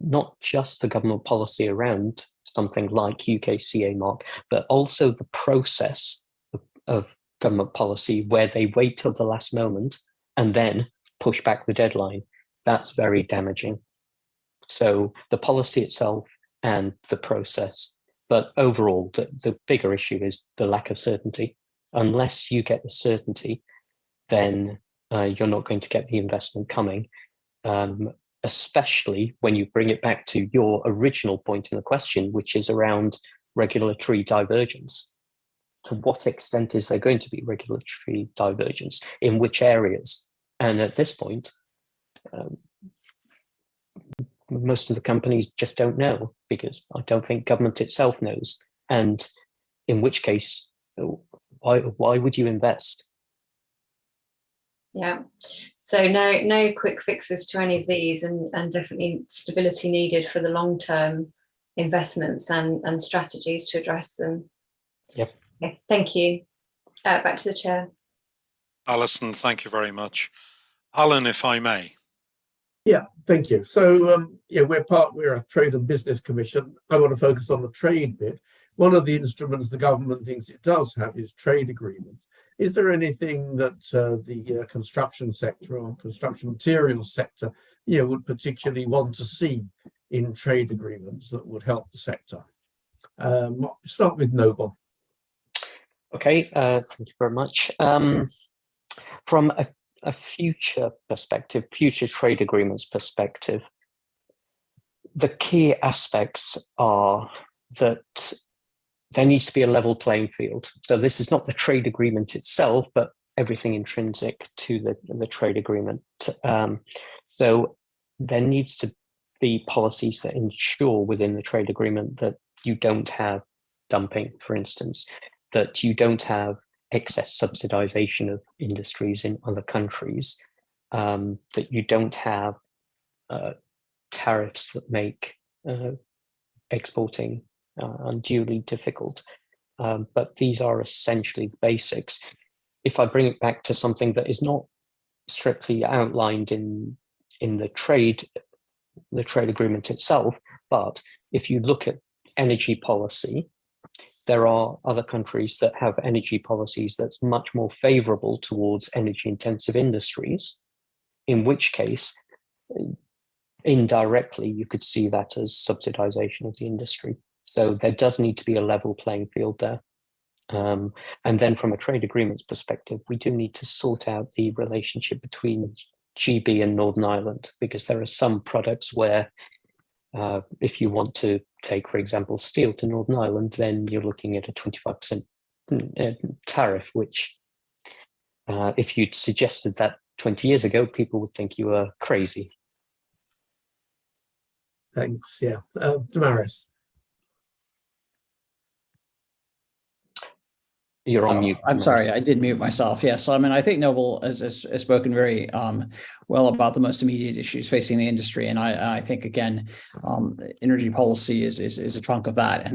not just the government policy around something like UK CA mark, but also the process of government policy where they wait till the last moment and then push back the deadline. That's very damaging. So the policy itself and the process, but overall, the bigger issue is the lack of certainty. Unless you get the certainty, then you're not going to get the investment coming, especially when you bring it back to your original point in the question, which is around regulatory divergence. To what extent is there going to be regulatory divergence? In which areas? And at this point, most of the companies just don't know, because I don't think government itself knows. And in which case, why would you invest? Yeah, so no quick fixes to any of these, and definitely stability needed for the long-term investments and strategies to address them. Yep. Okay, thank you. Back to the chair. Alison, thank you very much. Alan, if I may. Yeah, thank you. So we're a trade and business commission. I want to focus on the trade bit. One of the instruments the government thinks it does have is trade agreements. Is there anything that the construction sector or construction materials sector would particularly want to see in trade agreements that would help the sector? Start with Noble. Okay, thank you very much. From a future perspective, future trade agreements perspective, the key aspects are that there needs to be a level playing field. So this is not the trade agreement itself, but everything intrinsic to the trade agreement. So there needs to be policies that ensure within the trade agreement that you don't have dumping, for instance, that you don't have excess subsidization of industries in other countries, that you don't have tariffs that make exporting unduly difficult. But these are essentially the basics. If I bring it back to something that is not strictly outlined in the trade agreement itself, but if you look at energy policy, there are other countries that have energy policies that's much more favorable towards energy intensive industries, in which case, indirectly, you could see that as subsidization of the industry. So there does need to be a level playing field there. And then from a trade agreements perspective, we do need to sort out the relationship between GB and Northern Ireland, because there are some products where if you want to take, for example, steel to Northern Ireland, then you're looking at a 25% tariff, which if you'd suggested that 20 years ago, people would think you were crazy. Thanks. Yeah. Damaris. You're on mute. I'm sorry, I did mute myself. Yes, I mean, I think Noble has spoken very well about the most immediate issues facing the industry, and I think again, energy policy is a chunk of that,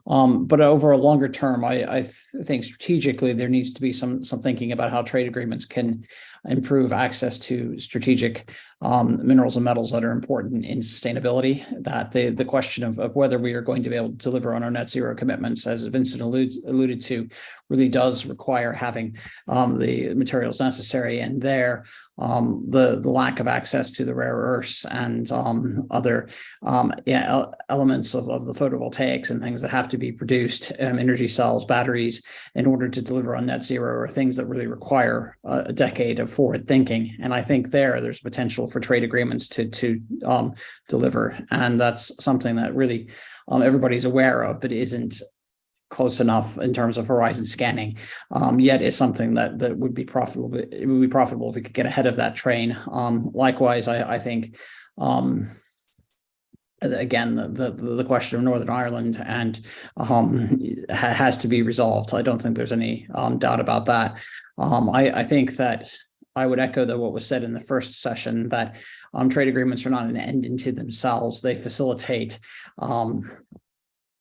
but over a longer term, I think strategically there needs to be some thinking about how trade agreements can improve access to strategic minerals and metals that are important in sustainability. That the question of whether we are going to be able to deliver on our net zero commitments, as Vincent alluded to, really does require having the materials necessary, and there the lack of access to the rare earths and other elements of the photovoltaics and things that have to be produced, energy cells, batteries, in order to deliver on net zero, are things that really require a decade of forward thinking. And I think there's potential for trade agreements to deliver, and that's something that really everybody's aware of, but isn't close enough in terms of horizon scanning, yet is something that would be profitable. It would be profitable if we could get ahead of that train. Likewise, I think again, the question of Northern Ireland and has to be resolved. I don't think there's any doubt about that. I think that I would echo what was said in the first session, that trade agreements are not an end into themselves. They facilitate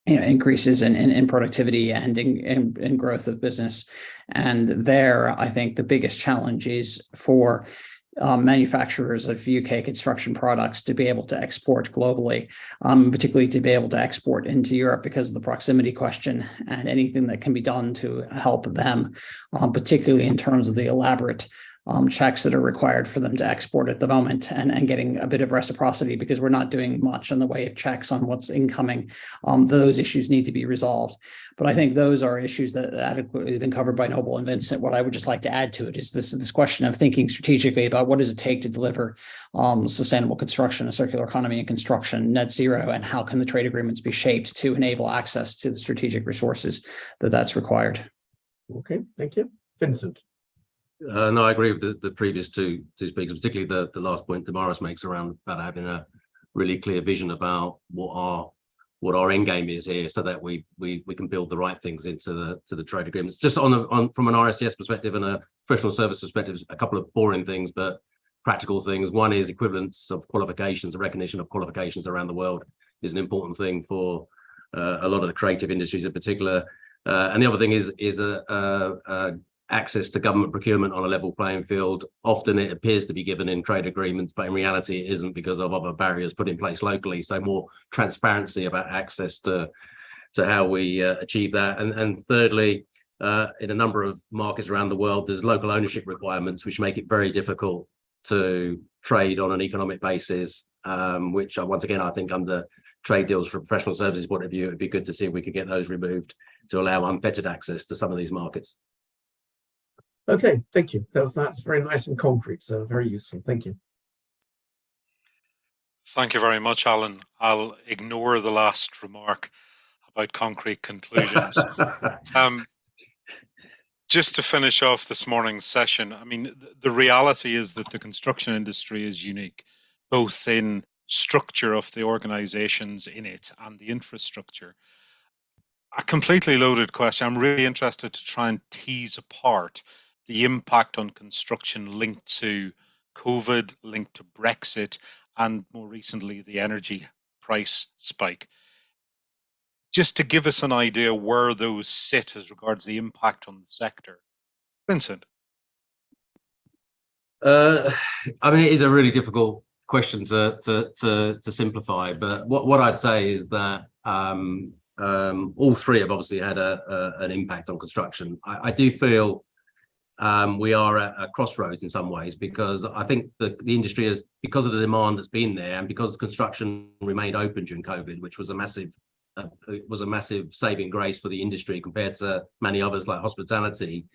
increases in productivity and in growth of business. And there, I think the biggest challenge is for manufacturers of UK construction products to be able to export globally, particularly to be able to export into Europe because of the proximity question, and anything that can be done to help them, particularly in terms of the elaborate checks that are required for them to export at the moment, and getting a bit of reciprocity because we're not doing much in the way of checks on what's incoming. Those issues need to be resolved. But I think those are issues that adequately have been covered by Noble and Vincent. What I would just like to add to it is this question of thinking strategically about what does it take to deliver sustainable construction, a circular economy in construction, net zero, and how can the trade agreements be shaped to enable access to the strategic resources that's required. Okay, thank you. Vincent. No, I agree with the previous two speakers, particularly the last point Damaris makes around about having a really clear vision about what our end game is here, so that we can build the right things into the trade agreements. Just from an RICS perspective and a professional service perspective, a couple of boring things, but practical things. One is equivalence of qualifications, the recognition of qualifications around the world is an important thing for a lot of the creative industries in particular. And the other thing is access to government procurement on a level playing field. Often it appears to be given in trade agreements, but in reality it isn't because of other barriers put in place locally. So more transparency about access to how we achieve that. And thirdly, in a number of markets around the world, there's local ownership requirements which make it very difficult to trade on an economic basis, which once again, I think under trade deals from professional services point of view, it'd be good to see if we could get those removed to allow unfettered access to some of these markets. Okay, thank you. That's very nice and concrete, so very useful. Thank you. Thank you very much, Alan. I'll ignore the last remark about concrete conclusions. Just to finish off this morning's session, I mean, the reality is that the construction industry is unique, both in structure of the organizations in it and the infrastructure. A completely loaded question. I'm really interested to try and tease apart the impact on construction linked to COVID, linked to Brexit, and more recently, the energy price spike. Just to give us an idea where those sit as regards the impact on the sector. Vincent. I mean, it is a really difficult question to simplify, but what I'd say is that all three have obviously had an impact on construction. I do feel we are at a crossroads in some ways, because I think the industry has, because of the demand that's been there, and because construction remained open during COVID, which was a massive saving grace for the industry compared to many others like hospitality.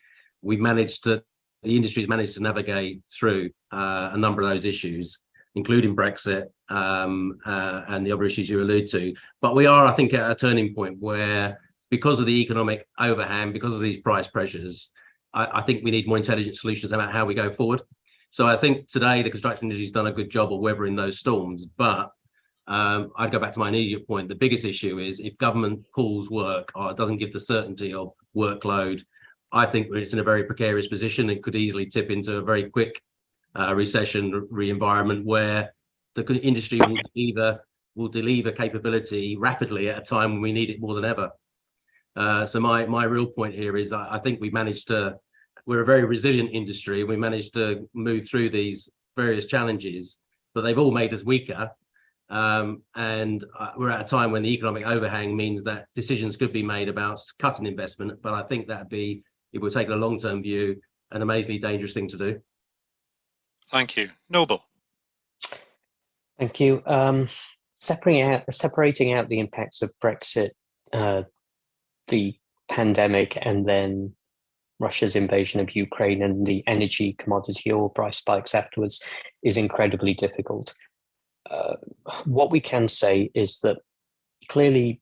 The industry's managed to navigate through a number of those issues, including Brexit and the other issues you allude to. But we are, I think, at a turning point where, because of the economic overhang, because of these price pressures, I think we need more intelligent solutions about how we go forward. So I think today the construction industry's done a good job of weathering those storms. But I'd go back to my immediate point. The biggest issue is if government pulls work or doesn't give the certainty of workload, I think it's in a very precarious position. It could easily tip into a very quick recessionary environment where the industry will deliver capability rapidly at a time when we need it more than ever. So my real point here is I think we're a very resilient industry. We managed to move through these various challenges, but they've all made us weaker. And we're at a time when the economic overhang means that decisions could be made about cutting investment. But I think that'd be, if we're taking a long-term view, an amazingly dangerous thing to do. Thank you. Noble. Thank you. Separating out the impacts of Brexit, the pandemic, and then Russia's invasion of Ukraine and the energy commodity oil price spikes afterwards is incredibly difficult. What we can say is that clearly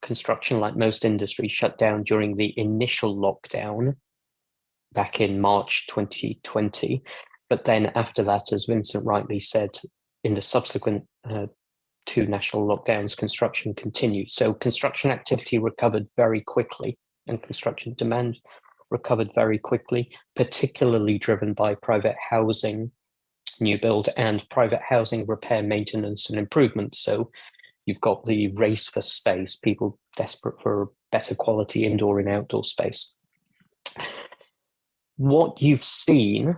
construction, like most industries, shut down during the initial lockdown back in March 2020. But then after that, as Vincent rightly said, in the subsequent 2 national lockdowns, construction continued. So construction activity recovered very quickly and construction demand recovered very quickly, particularly driven by private housing, new build, and private housing repair, maintenance, and improvement. So you've got the race for space, people desperate for better quality indoor and outdoor space. What you've seen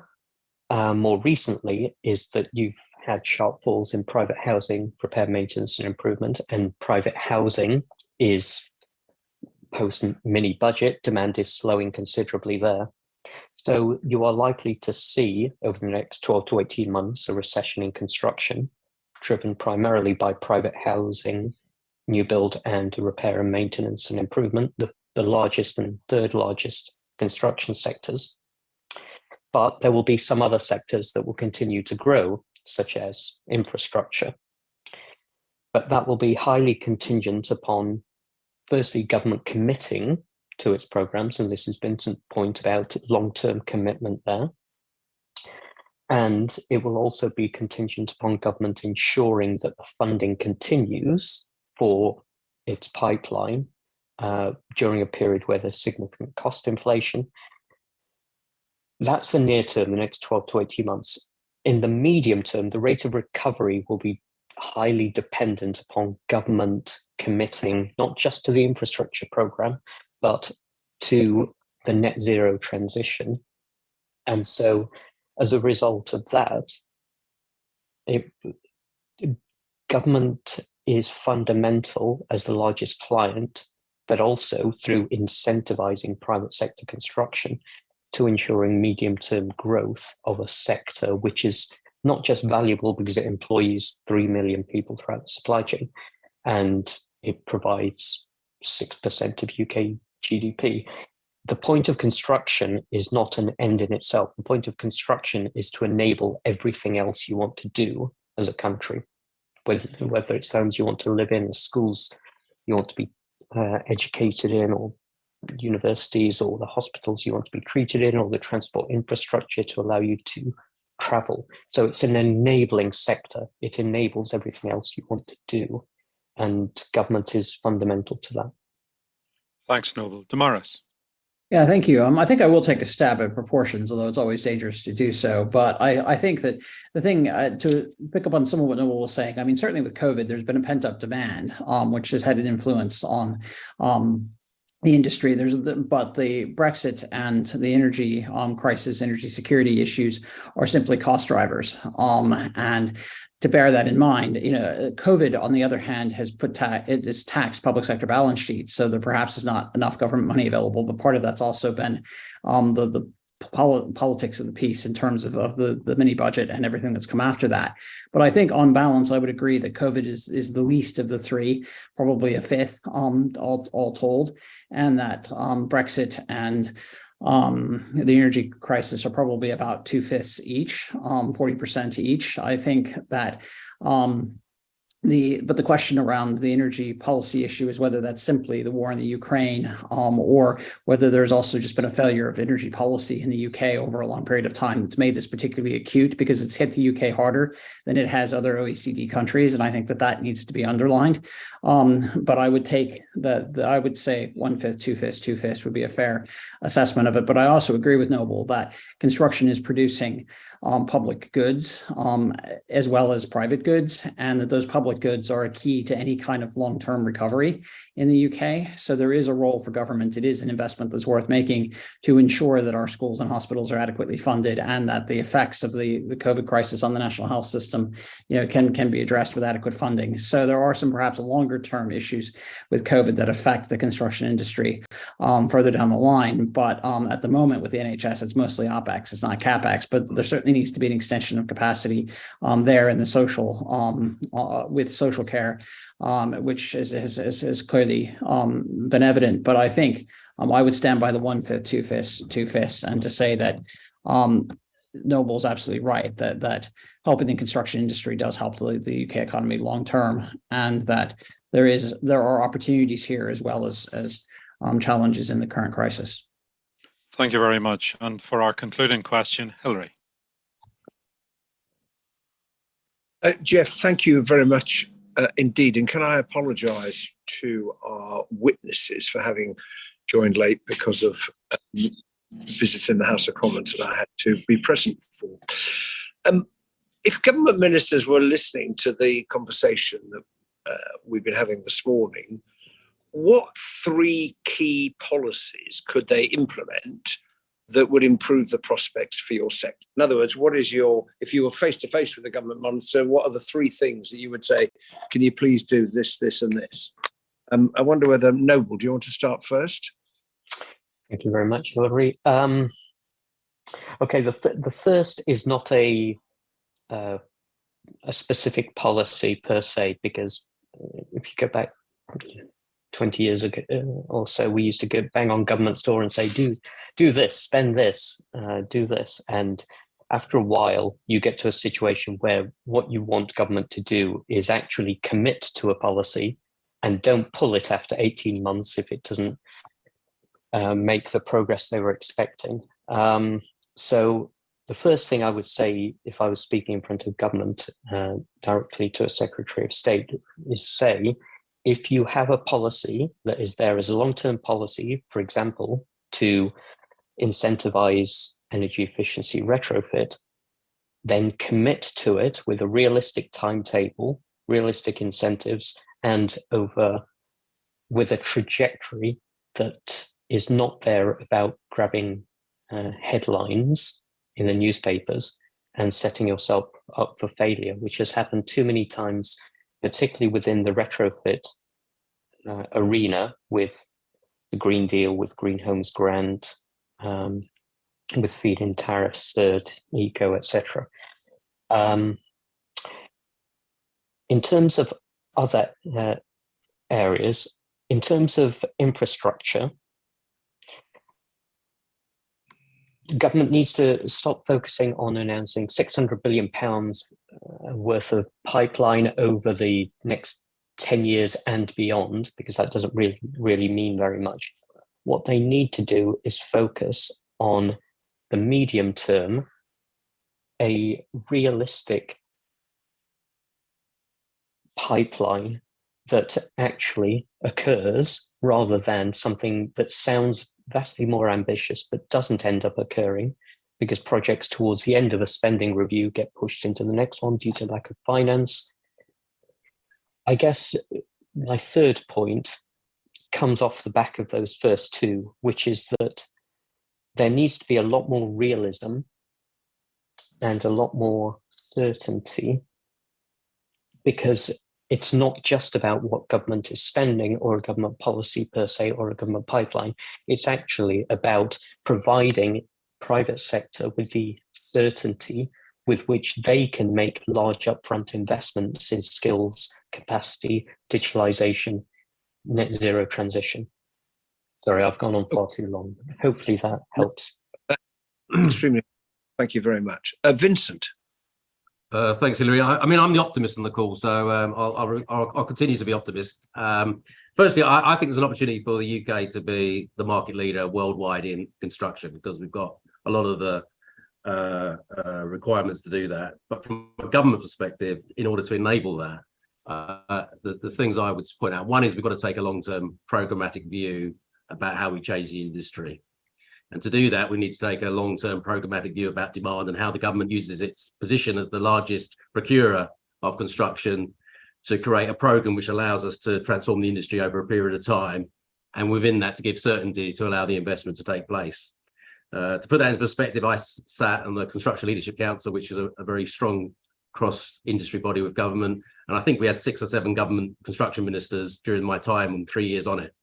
more recently is that you've had sharp falls in private housing repair, maintenance, and improvement, and private housing is post mini budget, demand is slowing considerably there. So you are likely to see over the next 12 to 18 months a recession in construction, driven primarily by private housing, new build, and repair and maintenance and improvement, the largest and third largest construction sectors. But there will be some other sectors that will continue to grow, such as infrastructure. But that will be highly contingent upon, firstly, government committing to its programs, and this is Vincent's point about long-term commitment there. And it will also be contingent upon government ensuring that the funding continues for its pipeline during a period where there's significant cost inflation. That's the near term, the next 12 to 18 months. In the medium term, the rate of recovery will be highly dependent upon government committing not just to the infrastructure program, but to the net zero transition. And so as a result of that, government is fundamental as the largest client, but also through incentivizing private sector construction to ensuring medium-term growth of a sector which is not just valuable because it employs 3 million people throughout the supply chain, and it provides 6% of UK GDP. The point of construction is not an end in itself. The point of construction is to enable everything else you want to do as a country, whether it's homes you want to live in, schools you want to be educated in, or universities, or the hospitals you want to be treated in, or the transport infrastructure to allow you to travel. So it's an enabling sector. It enables everything else you want to do, and government is fundamental to that. Thanks, Noble. Damaris. Yeah, thank you. I think I will take a stab at proportions, although it's always dangerous to do so. But I think that the thing to pick up on some of what Noble was saying, I mean, certainly with COVID, there's been a pent-up demand, which has had an influence on the industry. But the Brexit and the energy crisis, energy security issues are simply cost drivers. And to bear that in mind, COVID, on the other hand, has taxed public sector balance sheets, so there perhaps is not enough government money available. But part of that's also been the politics of the piece in terms of the mini budget and everything that's come after that. But I think on balance, I would agree that COVID is the least of the three, probably a fifth, all told, and that Brexit and the energy crisis are probably about 2/5 each, 40% each. I think that but the question around the energy policy issue is whether that's simply the war in the Ukraine, or whether there's also just been a failure of energy policy in the UK over a long period of time that's made this particularly acute, because it's hit the UK harder than it has other OECD countries, and I think that needs to be underlined. But I would take I would say 1/5, 2/5, 2/5 would be a fair assessment of it. But I also agree with Noble that construction is producing public goods as well as private goods, and that those public goods are a key to any kind of long-term recovery in the UK. So there is a role for government. It is an investment that's worth making to ensure that our schools and hospitals are adequately funded, and that the effects of the COVID crisis on the national health system, can be addressed with adequate funding. So there are some perhaps longer-term issues with COVID that affect the construction industry further down the line. But at the moment with the NHS, it's mostly OPEX, it's not CAPEX, but there certainly needs to be an extension of capacity there in the social, with social care, which has clearly been evident. But I think I would stand by the 1/5, 2/5, and to say that Noble's absolutely right that helping the construction industry does help the UK economy long term, and that there are opportunities here as well as challenges in the current crisis. Thank you very much. And for our concluding question, Hilary. Jeff, thank you very much indeed. And can I apologise to our witnesses for having joined late because of visits in the House of Commons that I had to be present for. If government ministers were listening to the conversation that we've been having this morning, what 3 key policies could they implement that would improve the prospects for your sector? In other words, if you were face to face with the government minister, what are the 3 things that you would say, can you please do this, this and this? I wonder whether, Noble, do you want to start first? Thank you very much, Hilary. Okay, the first is not a specific policy per se, because if you go back 20 years ago or so, we used to go bang on government's door and say, do this, spend this, do this. And after a while, you get to a situation where what you want government to do is actually commit to a policy and don't pull it after 18 months if it doesn't make the progress they were expecting. So the first thing I would say, if I was speaking in front of government directly to a Secretary of State, is say, if you have a policy that is there as a long-term policy, for example, to incentivize energy efficiency retrofit, then commit to it with a realistic timetable, realistic incentives, and with a trajectory that is not there about grabbing headlines in the newspapers and setting yourself up for failure, which has happened too many times, particularly within the retrofit arena with the Green Deal, with Green Homes Grant, with feed-in tariffs, CERD, ECO, etc. In terms of other areas, in terms of infrastructure, government needs to stop focusing on announcing £600 billion worth of pipeline over the next 10 years and beyond, because that doesn't really mean very much. What they need to do is focus on the medium term, a realistic pipeline that actually occurs, rather than something that sounds vastly more ambitious but doesn't end up occurring, because projects towards the end of a spending review get pushed into the next one due to lack of finance. I guess my third point comes off the back of those first 2, which is that there needs to be a lot more realism and a lot more certainty, because it's not just about what government is spending or a government policy per se or a government pipeline. It's actually about providing private sector with the certainty with which they can make large upfront investments in skills, capacity, digitalization, net zero transition. Sorry, I've gone on far too long. Hopefully that helps. Extremely. Thank you very much. Vincent. Thanks, Hilary. I mean, I'm the optimist on the call, so I'll continue to be optimist. Firstly, I think there's an opportunity for the UK to be the market leader worldwide in construction, because we've got a lot of the requirements to do that. But from a government perspective, in order to enable that, the things I would point out, one is we've got to take a long-term programmatic view about how we change the industry. And to do that, we need to take a long-term programmatic view about demand and how the government uses its position as the largest procurer of construction to create a program which allows us to transform the industry over a period of time, and within that to give certainty to allow the investment to take place. To put that into perspective, I sat on the Construction Leadership Council, which is a very strong cross-industry body with government, and I think we had 6 or 7 government construction ministers during my time and 3 years on it.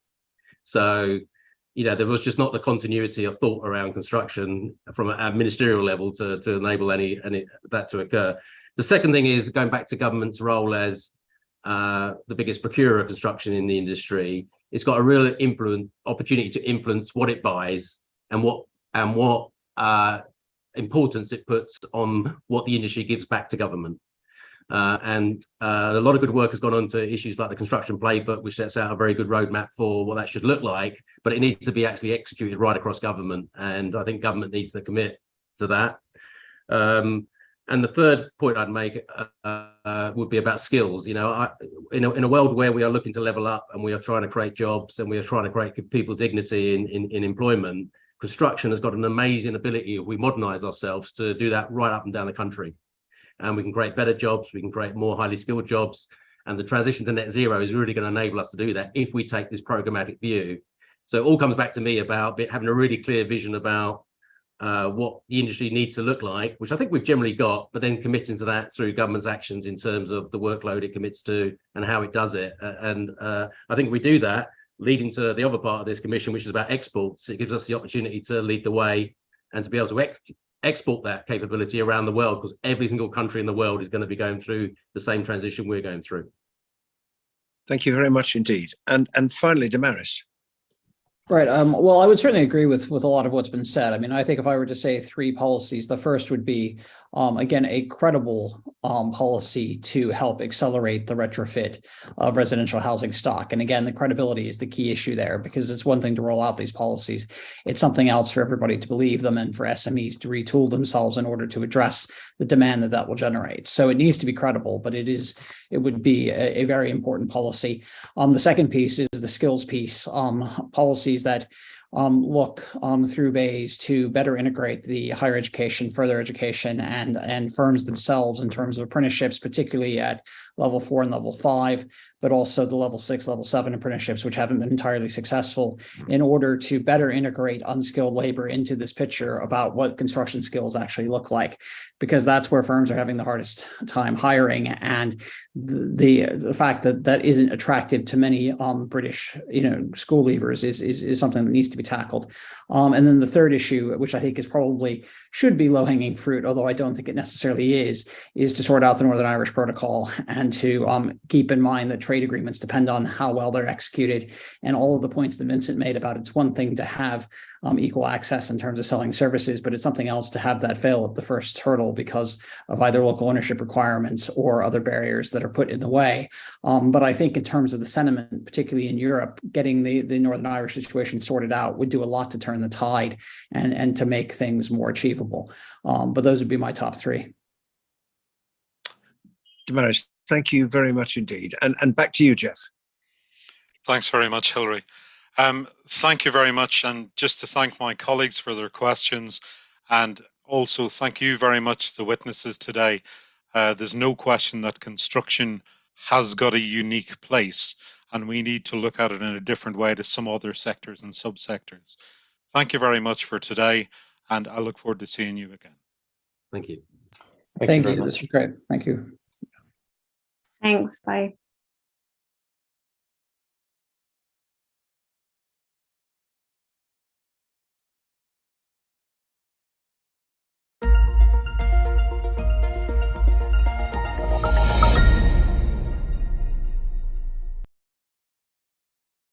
So, you know, there was just not the continuity of thought around construction from a ministerial level to enable any that to occur. The second thing is going back to government's role as the biggest procurer of construction in the industry. It's got a real opportunity to influence what it buys and what importance it puts on what the industry gives back to government. And a lot of good work has gone on to issues like the construction playbook, which sets out a very good roadmap for what that should look like, but it needs to be actually executed right across government. And I think government needs to commit to that. And the third point I'd make would be about skills. You know, in a world where we are looking to level up and we are trying to create jobs and we are trying to create people dignity in employment, construction has got an amazing ability, if we modernize ourselves, to do that right up and down the country. And we can create better jobs, we can create more highly skilled jobs. And the transition to net zero is really going to enable us to do that if we take this programmatic view. So it all comes back to me about having a really clear vision about what the industry needs to look like, which I think we've generally got, but then committing to that through government's actions in terms of the workload it commits to and how it does it. And I think if we do that, leading to the other part of this commission, which is about exports, it gives us the opportunity to lead the way and to be able to export that capability around the world, because every single country in the world is going to be going through the same transition we're going through. Thank you very much indeed. And finally, Damaris. Right. Well, I would certainly agree with a lot of what's been said. I mean, I think if I were to say three policies, the first would be, again, a credible policy to help accelerate the retrofit of residential housing stock. And again, the credibility is the key issue there, because it's one thing to roll out these policies. It's something else for everybody to believe them and for SMEs to retool themselves in order to address the demand that will generate. So it needs to be credible, but it would be a very important policy. The second piece is the skills piece, policies that look through BEIS to better integrate the higher education, further education, and firms themselves in terms of apprenticeships, particularly at level 4 and level 5, but also the level 6, level 7 apprenticeships, which haven't been entirely successful, in order to better integrate unskilled labor into this picture about what construction skills actually look like, because that's where firms are having the hardest time hiring. And the fact that that isn't attractive to many British, school leavers is something that needs to be tackled. And then the third issue, which I think is probably should be low-hanging fruit, although I don't think it necessarily is to sort out the Northern Irish Protocol and to keep in mind that trade agreements depend on how well they're executed. And all of the points that Vincent made about it's one thing to have equal access in terms of selling services, but it's something else to have that fail at the first hurdle because of either local ownership requirements or other barriers that are put in the way. But I think in terms of the sentiment, particularly in Europe, getting the Northern Irish situation sorted out would do a lot to turn the tide and to make things more achievable. But those would be my top three. Damaris, thank you very much indeed. And back to you, Jeff. Thanks very much, Hilary. Thank you very much. And just to thank my colleagues for their questions, and also thank you very much to the witnesses today. There's no question that construction has got a unique place, and we need to look at it in a different way to some other sectors and subsectors. Thank you very much for today, and I look forward to seeing you again. Thank you. Thank you. This was great. Thank you. Thanks. Bye.